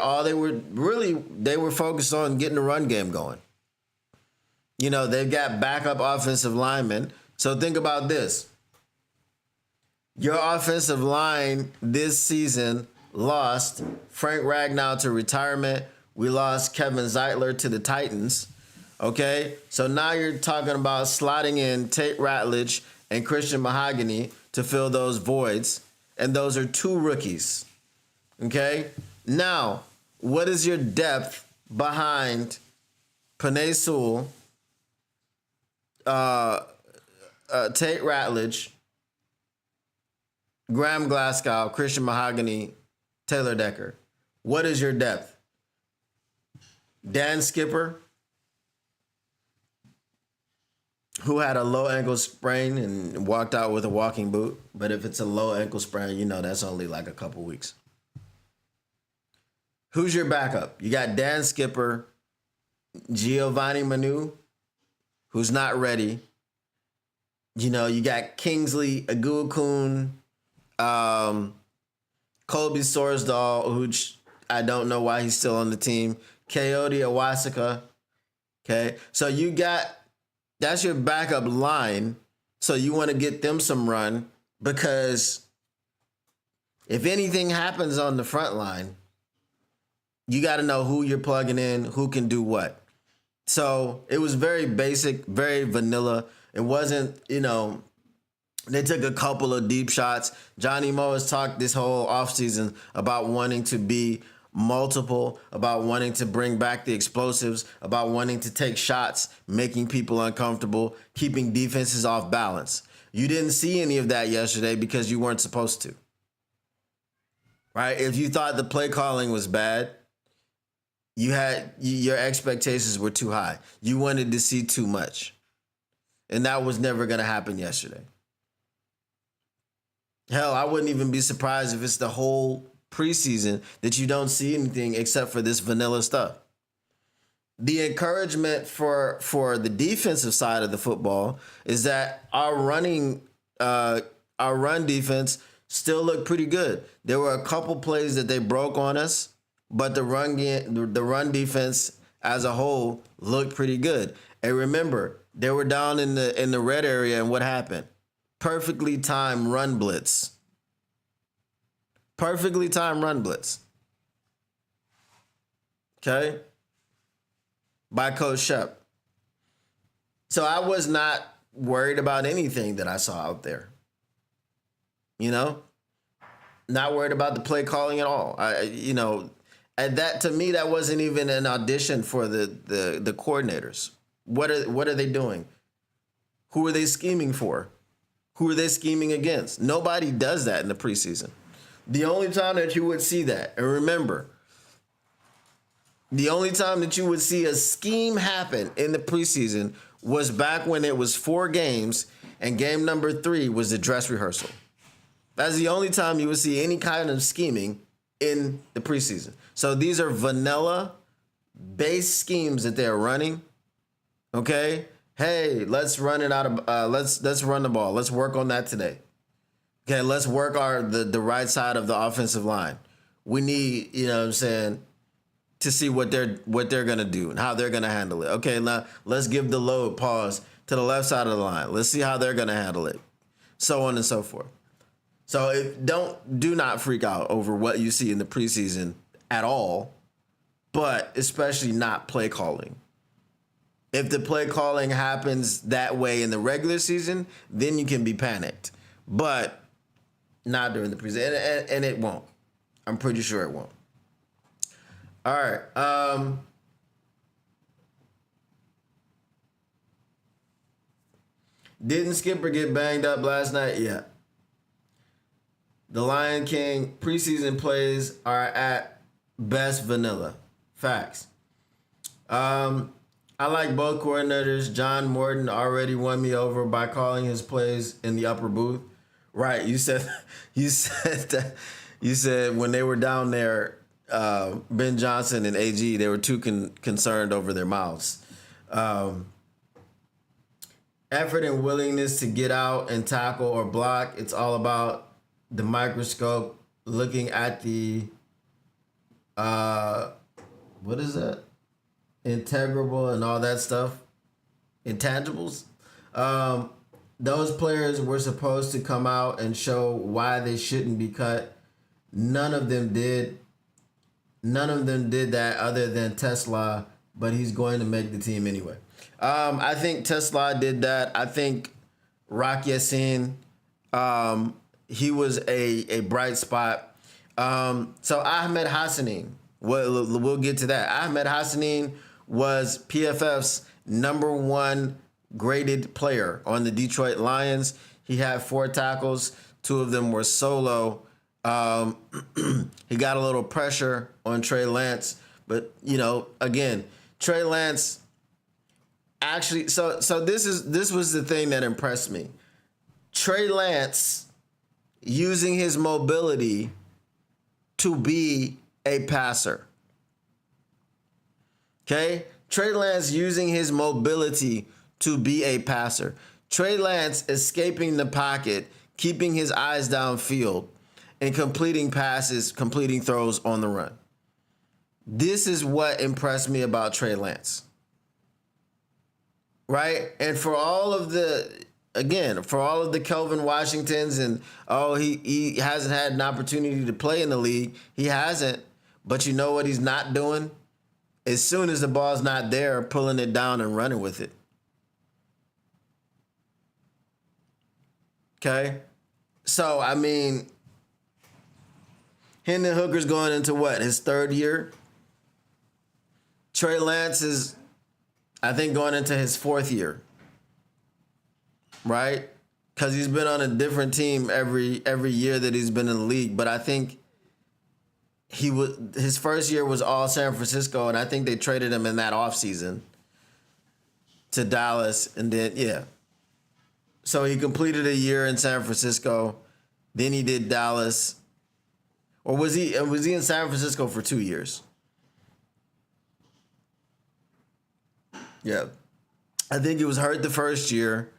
focused on getting the run game going. You know, they've got backup offensive linemen. So think about this. Your offensive line this season lost Frank Ragnow to retirement. We lost Kevin Zeitler to the Titans. Okay? So now you're talking about slotting in Tate Ratledge and Christian Mahogany to fill those voids. And those are 2 rookies. Okay? Now, what is your depth behind Penei Sewell, Tate Ratledge, Graham Glasgow, Christian Mahogany, Taylor Decker? What is your depth? Dan Skipper? who had a low ankle sprain and walked out with a walking boot. But if it's a low ankle sprain, that's only like a couple weeks. Who's your backup? You got Dan Skipper, Giovanni Manu, who's not ready. You got Kingsley Aguakun, Kobe Sorsdal, which I don't know why he's still on the team. Coyote Awasika. Okay. So that's your backup line. So you want to get them some run because if anything happens on the front line, you got to know who you're plugging in, who can do what. So it was very basic, very vanilla. It wasn't, they took a couple of deep shots. Johnny Mo has talked this whole offseason about wanting to be multiple, about wanting to bring back the explosives, about wanting to take shots, making people uncomfortable, keeping defenses off balance. You didn't see any of that yesterday because you weren't supposed to. Right? If you thought the play calling was bad, your expectations were too high. You wanted to see too much. And that was never going to happen yesterday. Hell, I wouldn't even be surprised if it's the whole preseason that you don't see anything except for this vanilla stuff. The encouragement for the defensive side of the football is that our run defense still looked pretty good. There were a couple plays that they broke on us, but the run defense as a whole looked pretty good. And remember, they were down in the red area, and what happened? Perfectly timed run blitz. Perfectly timed run blitz. Okay? By Coach Shep. So I was not worried about anything that I saw out there. Not worried about the play calling at all. And that, to me, that wasn't even an audition for the coordinators. What are they doing? Who are they scheming for? Who are they scheming against? Nobody does that in the preseason. The only time that you would see that, and remember, the only time that you would see a scheme happen in the preseason was back when it was 4 games and game number 3 was the dress rehearsal. That's the only time you would see any kind of scheming in the preseason. So these are vanilla base schemes that they're running. Okay? Hey, let's run it out of let's run the ball. Let's work on that today. Okay, let's work the right side of the offensive line. We need, to see what they're gonna do and how they're gonna handle it. Okay, now let's give the load pause to the left side of the line. Let's see how they're gonna handle it. So on and so forth. So do not freak out over what you see in the preseason at all, but especially not play calling. If the play calling happens that way in the regular season, then you can be panicked. But not during the preseason, and it won't. I'm pretty sure it won't. All right. Didn't Skipper get banged up last night? Yeah. The Lion King preseason plays are at best vanilla. Facts. I like both coordinators. John Morton already won me over by calling his plays in the upper booth. Right. You said when they were down there, Ben Johnson and AG, they were too concerned over their mouths. Effort and willingness to get out and tackle or block. It's all about the microscope, looking at the, what is that? Integrable and all that stuff. Intangibles. Those players were supposed to come out and show why they shouldn't be cut. None of them did. None of them did that other than Tesla, but he's going to make the team anyway. I think Tesla did that. I think Rock Yassin, he was a bright spot. So Ahmed Hassanin, we'll get to that. Ahmed Hassanin was PFF's #1 graded player on the Detroit Lions. He had 4 tackles. 2 of them were solo. He got a little pressure on Trey Lance, but again, Trey Lance, actually, so this was the thing that impressed me. Trey Lance using his mobility to be a passer. Okay? Trey Lance using his mobility to be a passer. Trey Lance escaping the pocket, keeping his eyes downfield, and completing passes, completing throws on the run. This is what impressed me about Trey Lance. Right? And for all of the Kelvin Washingtons and he hasn't had an opportunity to play in the league. He hasn't. But you know what he's not doing? As soon as the ball's not there, pulling it down and running with it. Okay? So, I mean, Hendon Hooker's going into what? His third year? Trey Lance is, I think, going into his fourth year. Right? Because he's been on a different team every year that he's been in the league. But I think his first year was all San Francisco, and I think they traded him in that offseason to Dallas. And then, yeah. So he completed a year in San Francisco. Then he did Dallas. Or was he in San Francisco for 2 years? Yeah. I think he was hurt the first year.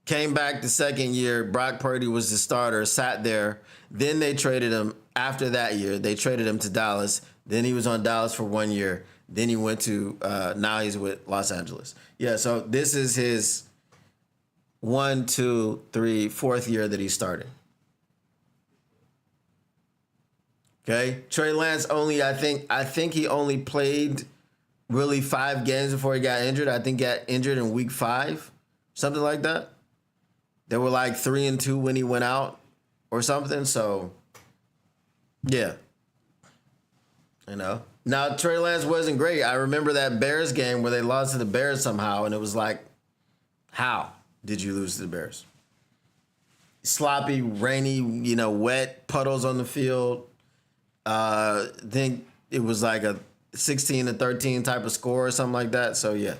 Came back the second year. Brock Purdy was the starter, sat there. Then they traded him after that year. They traded him to Dallas. Then he was on Dallas for 1 year. Then he went to, now he's with Los Angeles. Yeah, so this is his 1, 2, 3, fourth year that he's starting. Okay? Trey Lance I think he only played really 5 games before he got injured. I think he got injured in week 5, something like that. They were like 3-2 when he went out or something. So, yeah. You know. Now, Trey Lance wasn't great. I remember that Bears game where they lost to the Bears somehow, and it was like, how did you lose to the Bears? Sloppy, rainy, wet puddles on the field. I think it was like a 16-13 type of score or something like that. So, yeah.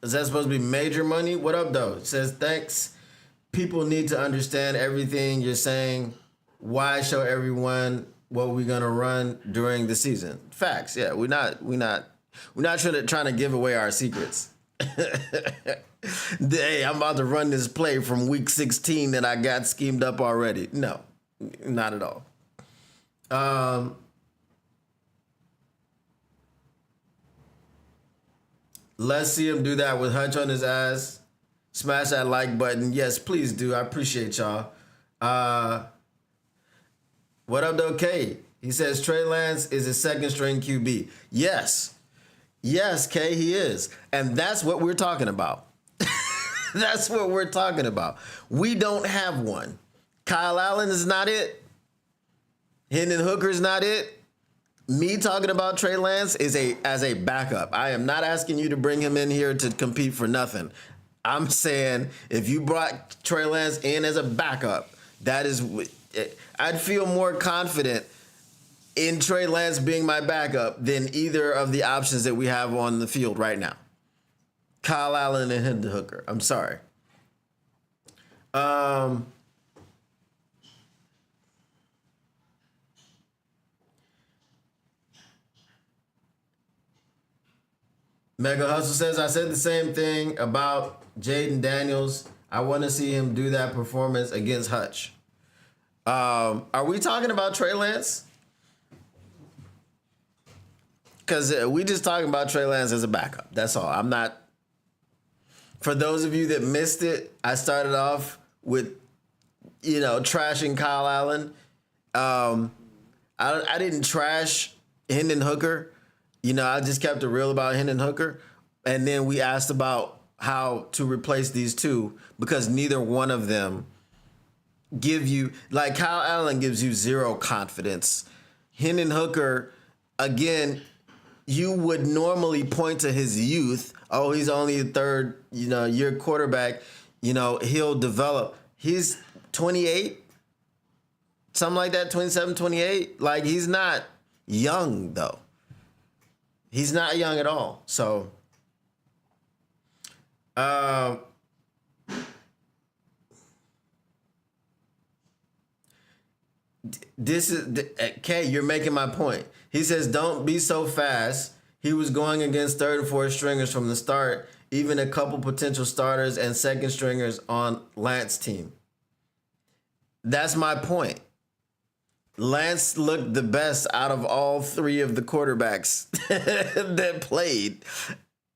Is that supposed to be major money? What up, though? It says, thanks. People need to understand everything you're saying. Why show everyone what we're gonna run during the season? Facts. Yeah, we're not trying to give away our secrets. Hey, I'm about to run this play from week 16 that I got schemed up already. No, not at all. Let's see him do that with Hutch on his ass. Smash that like button. Yes, please do. I appreciate y'all. What up, though, K? He says Trey Lance is a second string QB. Yes. Yes, K, he is. And that's what we're talking about. That's what we're talking about. We don't have one. Kyle Allen is not it. Hendon Hooker is not it. Me talking about Trey Lance is as a backup. I am not asking you to bring him in here to compete for nothing. I'm saying if you brought Trey Lance in as a backup, I'd feel more confident in Trey Lance being my backup than either of the options that we have on the field right now. Kyle Allen and Hendon Hooker. I'm sorry. Mega Hustle says, I said the same thing about Jaden Daniels. I want to see him do that performance against Hutch. Are we talking about Trey Lance? Because we just talking about Trey Lance as a backup. That's all. I'm not. For those of you that missed it, I started off with, trashing Kyle Allen. I didn't trash Hendon Hooker. I just kept it real about Hendon Hooker. And then we asked about how to replace these two because neither one of them give you, like Kyle Allen gives you zero confidence. Hendon Hooker, again, you would normally point to his youth. Oh, he's only a third, year quarterback. He'll develop. He's 28, something like that, 27, 28. Like, he's not young though. He's not young at all. So, uh, this is Kay. You're making my point. He says, "Don't be so fast." He was going against third and fourth stringers from the start, even a couple potential starters and second stringers on Lance's team. That's my point. Lance looked the best out of all three of the quarterbacks that played,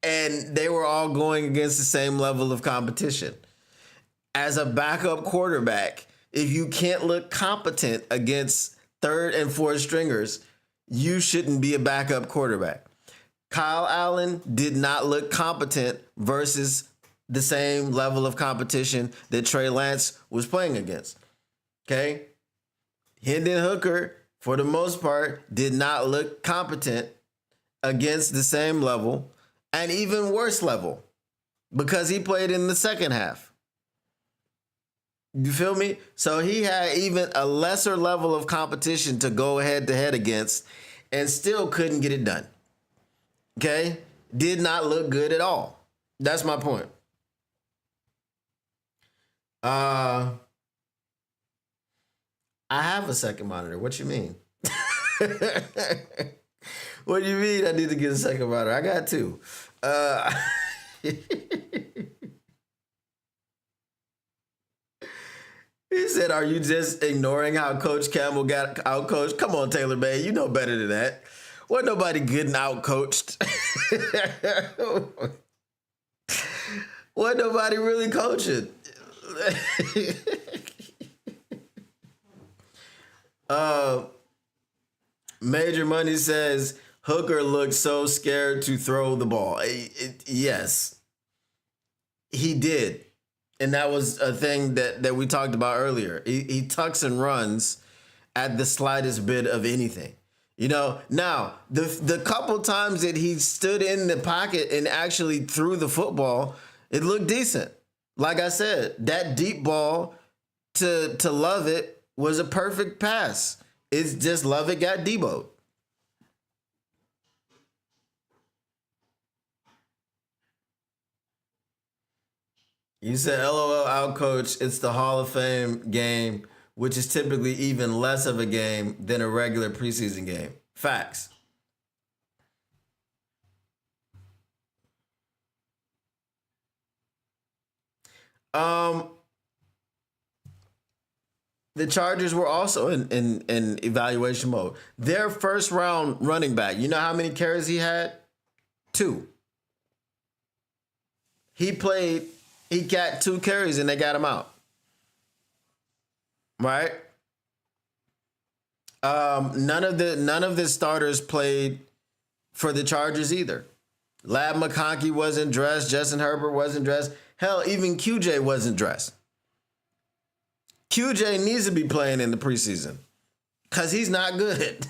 and they were all going against the same level of competition. As a backup quarterback, if you can't look competent against third and fourth stringers, you shouldn't be a backup quarterback. Kyle Allen did not look competent versus the same level of competition that Trey Lance was playing against. Okay? Hendon Hooker, for the most part, did not look competent against the same level and even worse level because he played in the second half. You feel me? So he had even a lesser level of competition to go head to head against and still couldn't get it done. Okay? Did not look good at all. That's my point. I have a second monitor. What you mean? What do you mean I need to get a second monitor? I got two. He said, "Are you just ignoring how Coach Campbell got outcoached?" Come on, Taylor May. You know better than that. Wasn't nobody getting outcoached. Wasn't nobody really coaching. Major Money says Hooker looked so scared to throw the ball. Yes, he did. And that was a thing that we talked about earlier. He tucks and runs at the slightest bit of anything. You know, now the couple times that he stood in the pocket and actually threw the football, it looked decent. Like I said, that deep ball to Lovett was a perfect pass. It's just Lovett got Debo'd. You said LOL outcoach. It's the Hall of Fame game, which is typically even less of a game than a regular preseason game. Facts. Um, the Chargers were also in evaluation mode. Their first round running back, you know how many carries he had? 2. He got 2 carries and they got him out. Right? None of the starters played for the Chargers either. Lab McConkey wasn't dressed. Justin Herbert wasn't dressed. Hell, even QJ wasn't dressed. QJ needs to be playing in the preseason because he's not good.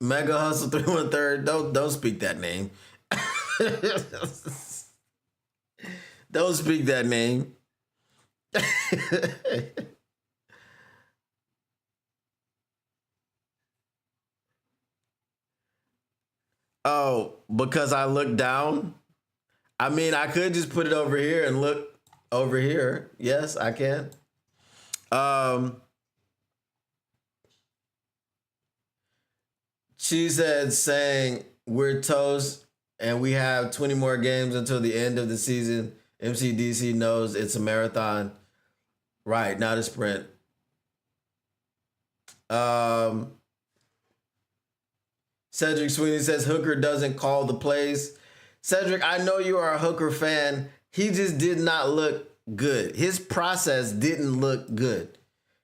Mega Hustle 313. Don't speak that name. Don't speak that name. Oh, because I look down? I mean, I could just put it over here and look over here. Yes, I can. She said saying we're toast and we have 20 more games until the end of the season. MCDC knows it's a marathon. Right, not a sprint. Cedric Sweeney says Hooker doesn't call the plays. Cedric, I know you are a Hooker fan. He just did not look good. His process didn't look good.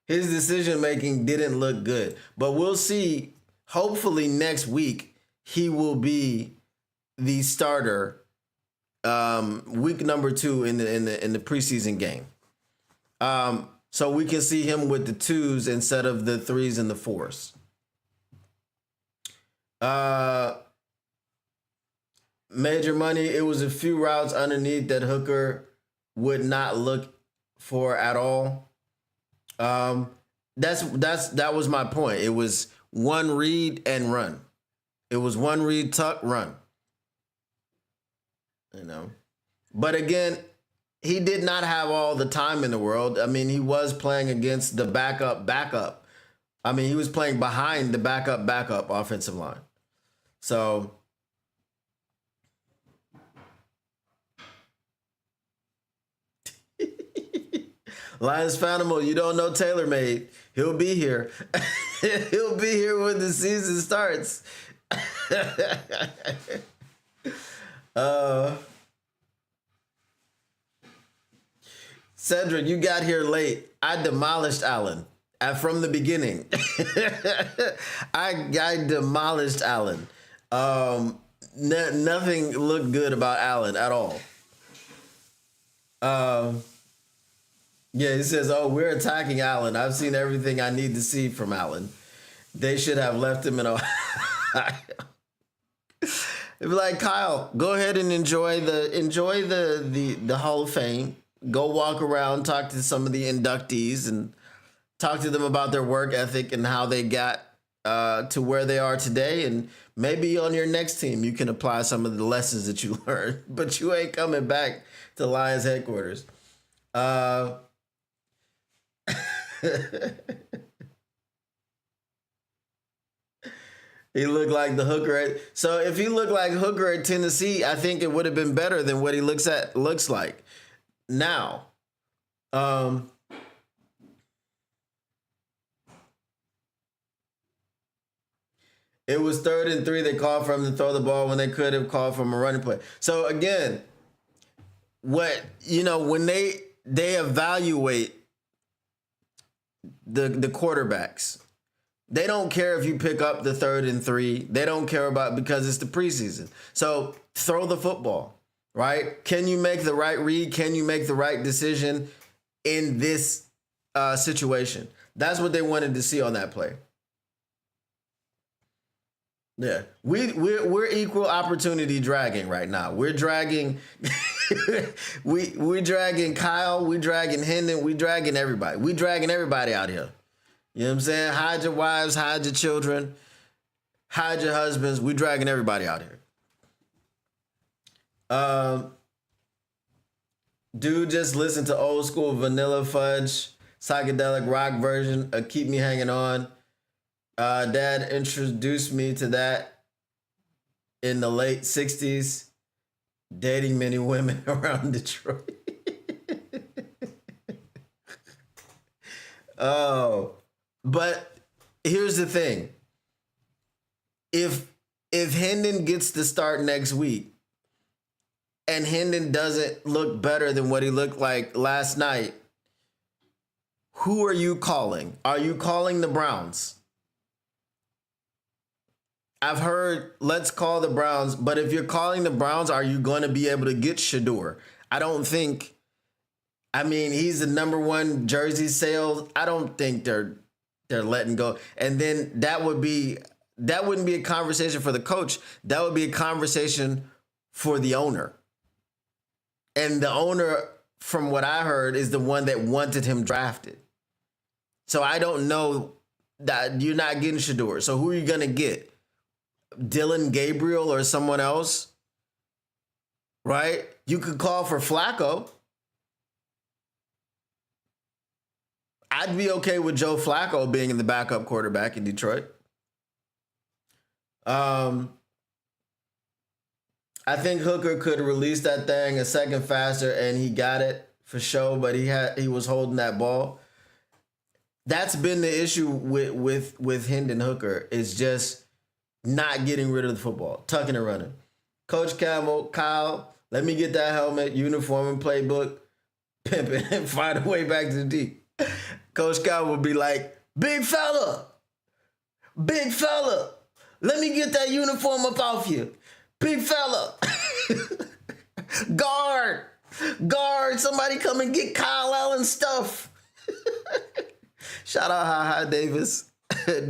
His decision making didn't look good. But we'll see. Hopefully next week he will be the starter. Week number 2 in the preseason game. So we can see him with the 2s instead of the 3s and the 4s. Major Money, it was a few routes underneath that Hooker would not look for at all. That was my point. It was one read and run. It was one read, tuck, run. You know. But again, he did not have all the time in the world. I mean, he was playing against the backup. I mean, he was playing behind the backup offensive line. So Lions Fanimal, you don't know TaylorMade. He'll be here. He'll be here when the season starts. Cedric, you got here late. I demolished Allen from the beginning. I demolished Allen. Nothing looked good about Allen at all. Yeah, he says, "Oh, we're attacking Allen. I've seen everything I need to see from Allen. They should have left him in Ohio." It'd be like, Kyle, go ahead and enjoy the Hall of Fame. Go walk around, talk to some of the inductees, and talk to them about their work ethic and how they got to where they are today. And maybe on your next team, you can apply some of the lessons that you learned. But you ain't coming back to Lions headquarters. He looked like the Hooker. So if he looked like Hooker at Tennessee, I think it would have been better than what he looks like now. It was 3rd and 3. They called for him to throw the ball when they could have called from a running play. So again, when they evaluate the quarterbacks, they don't care if you pick up the 3rd and 3. They don't care about, because it's the preseason. So throw the football, right? Can you make the right read? Can you make the right decision in this situation? That's what they wanted to see on that play. Yeah, we're equal opportunity dragging right now. We're dragging, we're dragging Kyle. We're dragging Hendon. We're dragging everybody. We're dragging everybody out here. You know what I'm saying? Hide your wives, hide your children, hide your husbands. We're dragging everybody out here. Dude, just listen to old school Vanilla Fudge, psychedelic rock version of Keep Me Hanging On. Dad introduced me to that in the late 60s, dating many women around Detroit. Oh, but here's the thing. If Hendon gets to start next week and Hendon doesn't look better than what he looked like last night, who are you calling? Are you calling the Browns? I've heard, let's call the Browns, but if you're calling the Browns, are you going to be able to get Shedeur? I don't think. I mean, he's the #1 jersey sales. I don't think they're letting go. And then that wouldn't be a conversation for the coach. That would be a conversation for the owner. And the owner, from what I heard, is the one that wanted him drafted. So I don't know that you're not getting Shedeur. So who are you going to get? Dylan Gabriel or someone else, right? You could call for Flacco. I'd be okay with Joe Flacco being in the backup quarterback in Detroit. I think Hooker could release that thing a second faster, and he got it for sure, but he was holding that ball. That's been the issue with Hendon Hooker, is just not getting rid of the football, tucking and running. Coach Campbell, Kyle, let me get that helmet, uniform, and playbook, pimp it, and find a way back to the deep. Coach Campbell would be like, big fella, let me get that uniform up off you. Big fella, guard, somebody come and get Kyle Allen's stuff. Shout out Ha Davis,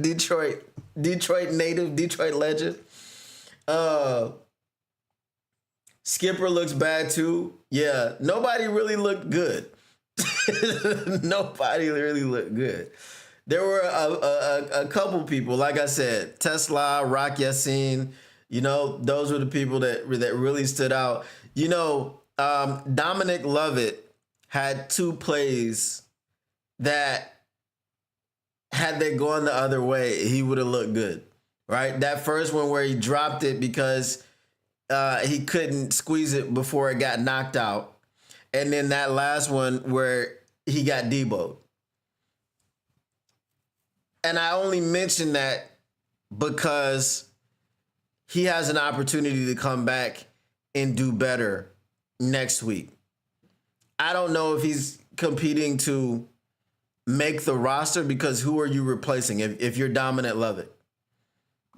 Detroit native, Detroit legend. Skipper looks bad too. Yeah, nobody really looked good. Nobody really looked good. There were a couple people, like I said, Tesla, Rock Yassin. You know, those were the people that really stood out. You know, Dominic Lovett had two plays that, had they gone the other way, he would have looked good, right? That first one where he dropped it because he couldn't squeeze it before it got knocked out. And then that last one where he got deboed. And I only mention that because he has an opportunity to come back and do better next week. I don't know if he's competing to make the roster, because who are you replacing if you're Dominic Lovett?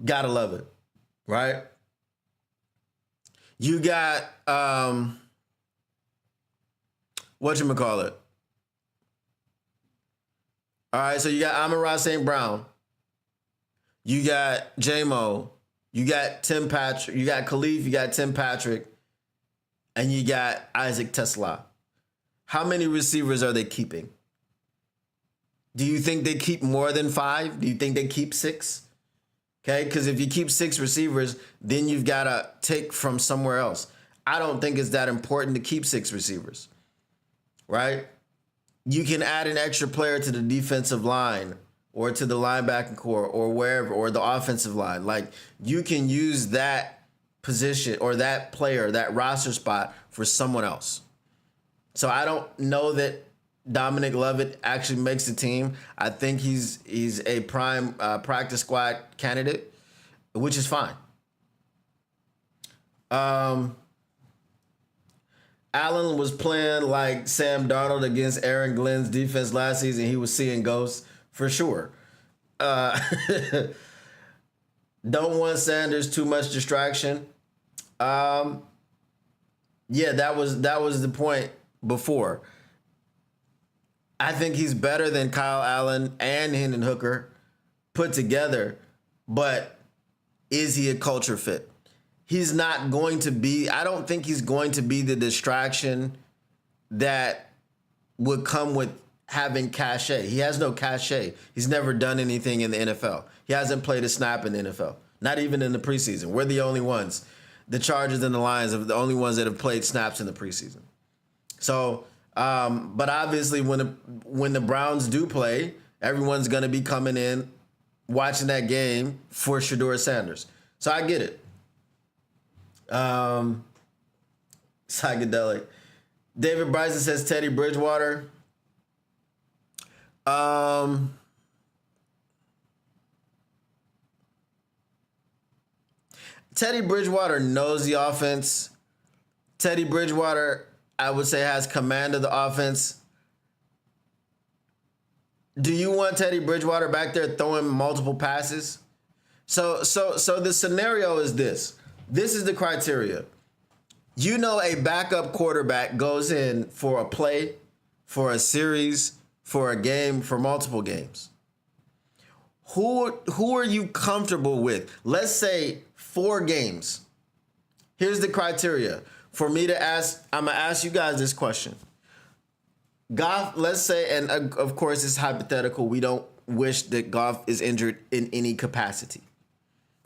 Gotta love it, right? You got whatchamacallit. All right, so you got Amon-Ra St. Brown. You got J-Mo. You got Tim Patrick. You got Khalif. You got Tim Patrick. And you got Isaac Tesla. How many receivers are they keeping? Do you think they keep more than 5? Do you think they keep 6? Okay, because if you keep 6 receivers, then you've got to take from somewhere else. I don't think it's that important to keep 6 receivers, right? You can add an extra player to the defensive line or to the linebacking core or wherever, or the offensive line. Like, you can use that position or that player, that roster spot, for someone else. So I don't know that Dominic Lovett actually makes the team. I think he's a prime practice squad candidate, which is fine. Allen was playing like Sam Darnold against Aaron Glenn's defense last season. He was seeing ghosts for sure. Don't want Sanders, too much distraction. Yeah, that was the point before. I think he's better than Kyle Allen and Hendon Hooker put together, but is he a culture fit? He's not going to be, I don't think he's going to be the distraction that would come with having cachet. He has no cachet. He's never done anything in the NFL. He hasn't played a snap in the NFL, not even in the preseason. We're the only ones. The Chargers and the Lions are the only ones that have played snaps in the preseason. So, but obviously when the Browns do play, everyone's going to be coming in, watching that game for Shedeur Sanders. So I get it. Psychedelic. David Bryson says Teddy Bridgewater. Teddy Bridgewater knows the offense. Teddy Bridgewater, I would say, has command of the offense. Do you want Teddy Bridgewater back there throwing multiple passes? So the scenario is this. This is the criteria. You know, a backup quarterback goes in for a play, for a series, for a game, for multiple games. Who are you comfortable with? Let's say 4 games. Here's the criteria. For me to ask, I'm going to ask you guys this question. Goff, let's say, and of course it's hypothetical. We don't wish that Goff is injured in any capacity.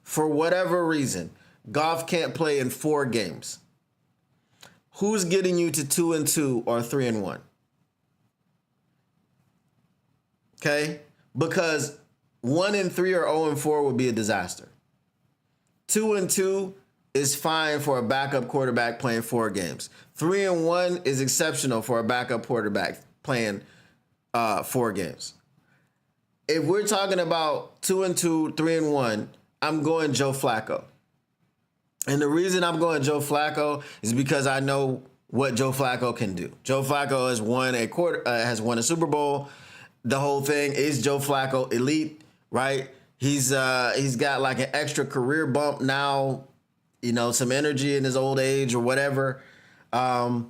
For whatever reason, Goff can't play in 4 games. Who's getting you to 2-2 or 3-1? Okay? Because 1-3 or 0-4 would be a disaster. 2-2 is fine for a backup quarterback playing 4 games. 3-1 is exceptional for a backup quarterback playing 4 games. If we're talking about 2-2, 3-1, I'm going Joe Flacco. And the reason I'm going Joe Flacco is because I know what Joe Flacco can do. Joe Flacco has won a Super Bowl. The whole thing is Joe Flacco elite, right? He's got like an extra career bump now, you know, some energy in his old age or whatever. So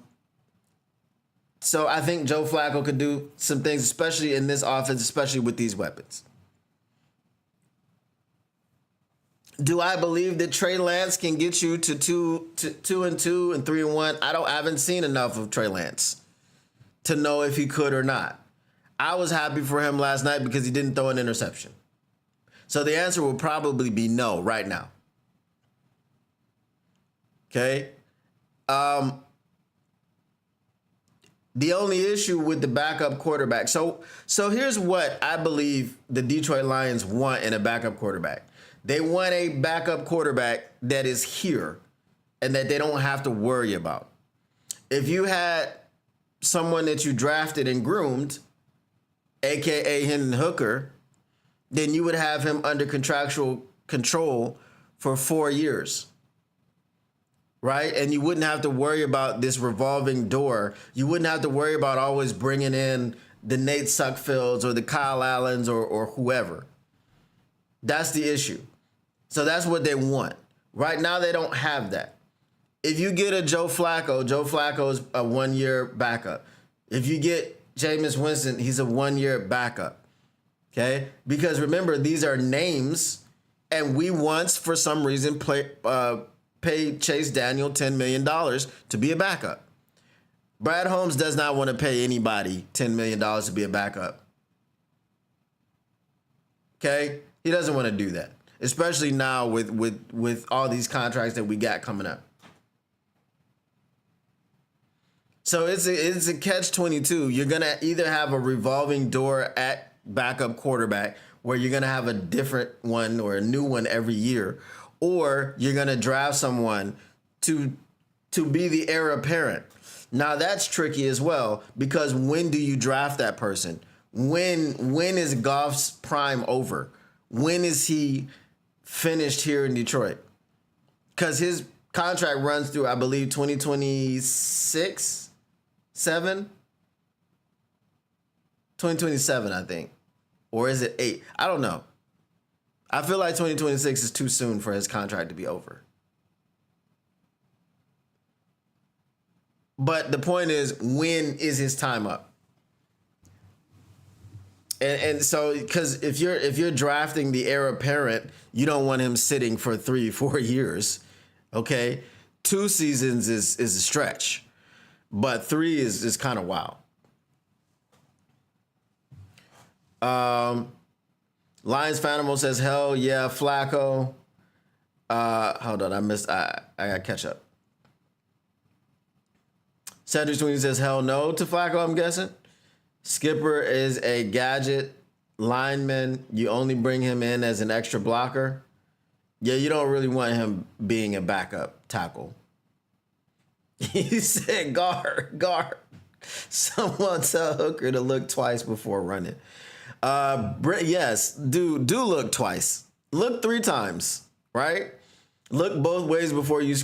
I think Joe Flacco could do some things, especially in this offense, especially with these weapons. Do I believe that Trey Lance can get you to 2-2 and 3-1? I haven't seen enough of Trey Lance to know if he could or not. I was happy for him last night because he didn't throw an interception. So the answer will probably be no right now. Okay. The only issue with the backup quarterback. So here's what I believe the Detroit Lions want in a backup quarterback. They want a backup quarterback that is here and that they don't have to worry about. If you had someone that you drafted and groomed, aka Hendon Hooker, then you would have him under contractual control for 4 years. Right? And you wouldn't have to worry about this revolving door. You wouldn't have to worry about always bringing in the Nate Suckfields or the Kyle Allens or whoever. That's the issue. So that's what they want. Right now, they don't have that. If you get a Joe Flacco is a 1-year backup. If you get Jameis Winston, he's a 1-year backup. Okay? Because remember, these are names, and we once, for some reason, paid Chase Daniel $10 million to be a backup. Brad Holmes does not want to pay anybody $10 million to be a backup. Okay? He doesn't want to do that, especially now with all these contracts that we got coming up. So it's a catch-22. You're going to either have a revolving door at backup quarterback where you're going to have a different one or a new one every year, or you're going to draft someone to be the heir apparent. Now, that's tricky as well, because when do you draft that person? When is Goff's prime over? When is he finished here in Detroit? Because his contract runs through, I believe, 2026, 2027, I think. Or is it 8? I don't know. I feel like 2026 is too soon for his contract to be over. But the point is, when is his time up? And so, because if you're drafting the heir apparent, you don't want him sitting for 3-4 years. Okay, 2 seasons is a stretch, but 3 is kind of wild. Lions Fanimal says, hell yeah, Flacco. Hold on, I got catch up. Cedric Sweeney says, hell no to Flacco, I'm guessing. Skipper is a gadget lineman. You only bring him in as an extra blocker. Yeah, you don't really want him being a backup tackle. He said, guard. Someone tell Hooker to look twice before running. Yes, do look twice. Look 3 times, right? Look both ways before you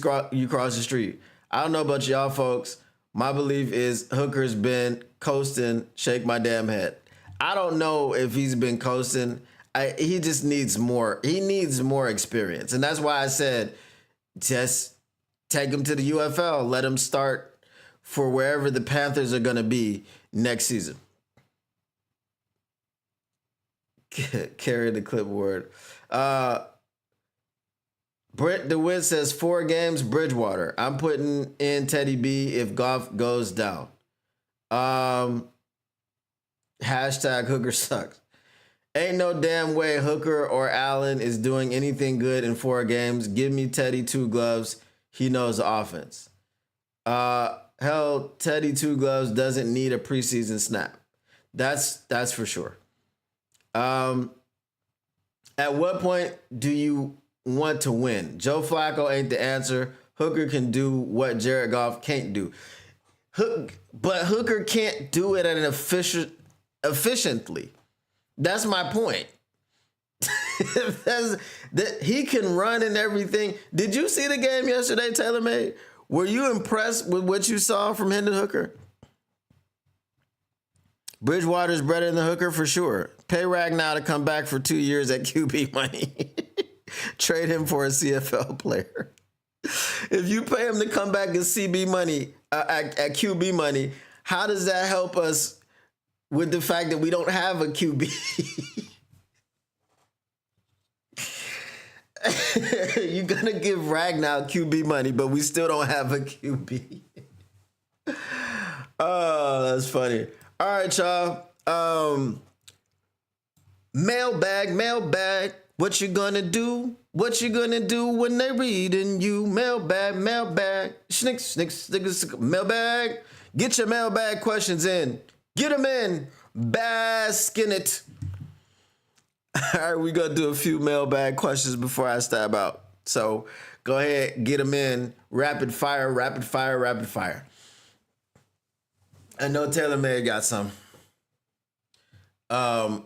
cross the street. I don't know about y'all folks. My belief is Hooker's been coasting, shake my damn head. I don't know if he's been coasting. He just needs more. He needs more experience. And that's why I said, just take him to the UFL. Let him start for wherever the Panthers are going to be next season. Carry the clipboard. Brent DeWitt says 4 games, Bridgewater. I'm putting in Teddy B if Goff goes down. Hashtag Hooker sucks. Ain't no damn way Hooker or Allen is doing anything good in 4 games. Give me Teddy 2 gloves. He knows the offense. Hell, Teddy 2 gloves doesn't need a preseason snap. That's for sure. At what point do you want to win? Joe Flacco ain't the answer. Hooker can do what Jared Goff can't do. But Hooker can't do it at an efficiently. That's my point. He can run and everything. Did you see the game yesterday, TaylorMade? Were you impressed with what you saw from Hendon Hooker? Bridgewater's better than the Hooker for sure. Pay Ragnow to come back for 2 years at QB money. Trade him for a CFL player. If you pay him to come back at CB money, at QB money, how does that help us with the fact that we don't have a QB? You're gonna give Ragnar QB money, but we still don't have a QB. Oh, that's funny. All right, y'all. Mailbag. What you gonna do? What you gonna do when they reading you? Mailbag. Snick. Mailbag. Get your mailbag questions in. Get them in. Bask in it. All right, we're going to do a few mailbag questions before I stab out. So go ahead, get them in. Rapid fire. I know Taylor May got some. I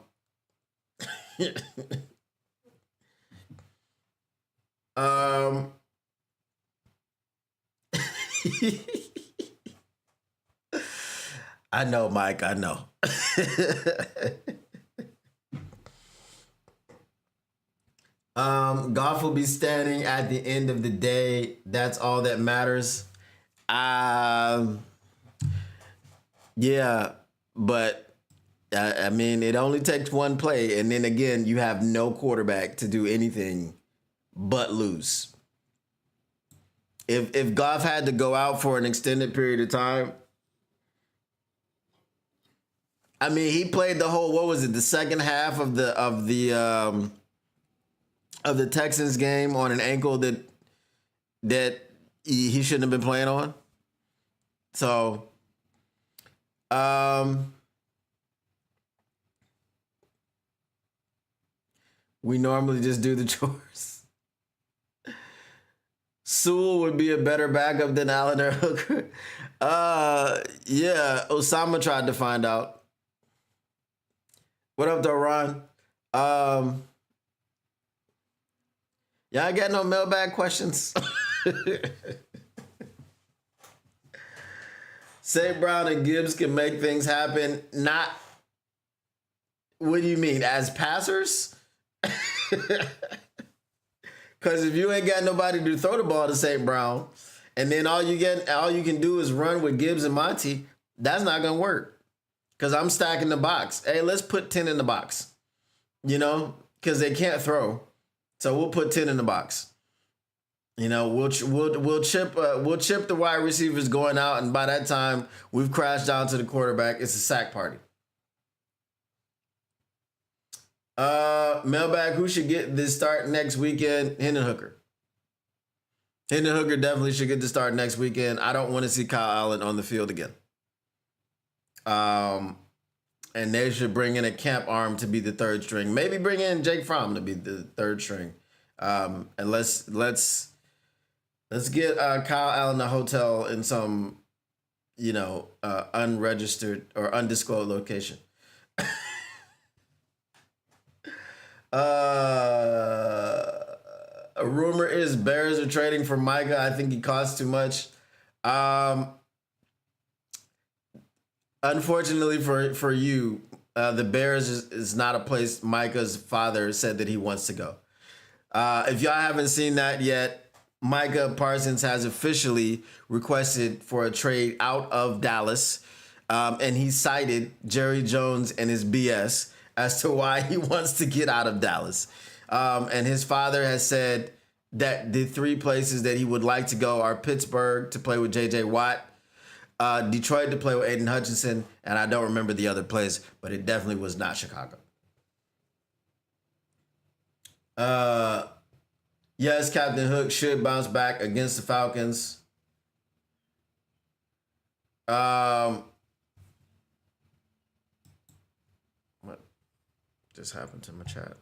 know, Mike, I know. Golf will be standing at the end of the day. That's all that matters. Yeah, but I mean, it only takes one play, and then again, you have no quarterback to do anything but lose. If Goff had to go out for an extended period of time, I mean, he played the whole, what was it, the second half of the Texans game on an ankle that he shouldn't have been playing on. So, we normally just do the chores. Sewell would be a better backup than Allen or Hooker. Yeah, Osama tried to find out. What up, though, Ron? Y'all got no mailbag questions? St. Brown and Gibbs can make things happen. Not. What do you mean? As passers? Because if you ain't got nobody to throw the ball to St. Brown, and then all you can do is run with Gibbs and Monty, that's not gonna work. Because I'm stacking the box. Hey, let's put 10 in the box. You know, because they can't throw, so we'll put 10 in the box. You know, we'll chip the wide receivers going out, and by that time we've crashed down to the quarterback. It's a sack party. Mailbag, who should get this start next weekend? Hendon Hooker. Hendon Hooker definitely should get the start next weekend. I don't want to see Kyle Allen on the field again. And they should bring in a camp arm to be the third string. Maybe bring in Jake Fromm to be the third string. And let's get Kyle Allen a hotel in some, unregistered or undisclosed location. A rumor is Bears are trading for Micah. I think he costs too much. Unfortunately for you, the Bears is not a place Micah's father said that he wants to go. If y'all haven't seen that yet, Micah Parsons has officially requested for a trade out of Dallas, and he cited Jerry Jones and his BS as to why he wants to get out of Dallas. And his father has said that the three places that he would like to go are Pittsburgh to play with J.J. Watt, Detroit to play with Aiden Hutchinson, and I don't remember the other place, but it definitely was not Chicago. Yes, Captain Hook should bounce back against the Falcons. What just happened to my chat?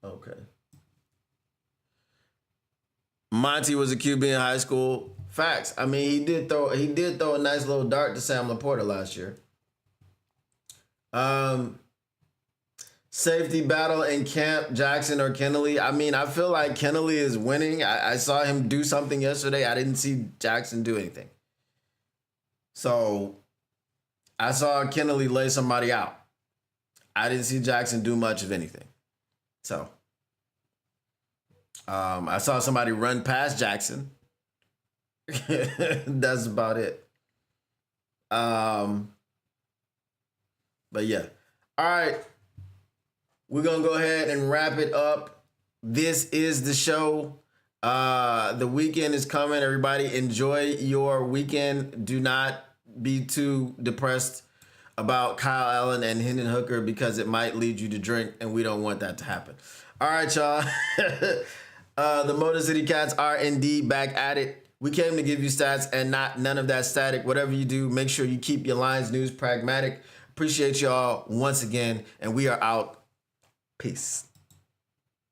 Okay. Monty was a QB in high school. Facts. I mean, he did throw a nice little dart to Sam Laporta last year. Safety battle in camp, Jackson or Kennelly. I mean, I feel like Kennelly is winning. I saw him do something yesterday. I didn't see Jackson do anything. So I saw Kennelly lay somebody out. I didn't see Jackson do much of anything. So I saw somebody run past Jackson. That's about it. But yeah. All right. we're gonna go ahead and wrap it up. This is the show. The weekend is coming. Everybody, enjoy your weekend. Do not be too depressed about Kyle Allen and Hendon Hooker because it might lead you to drink, and we don't want that to happen. All right, y'all. The Motor City Cats are indeed back at it. We came to give you stats and none of that static. Whatever you do, make sure you keep your Lions news pragmatic. Appreciate y'all once again, and we are out. Peace.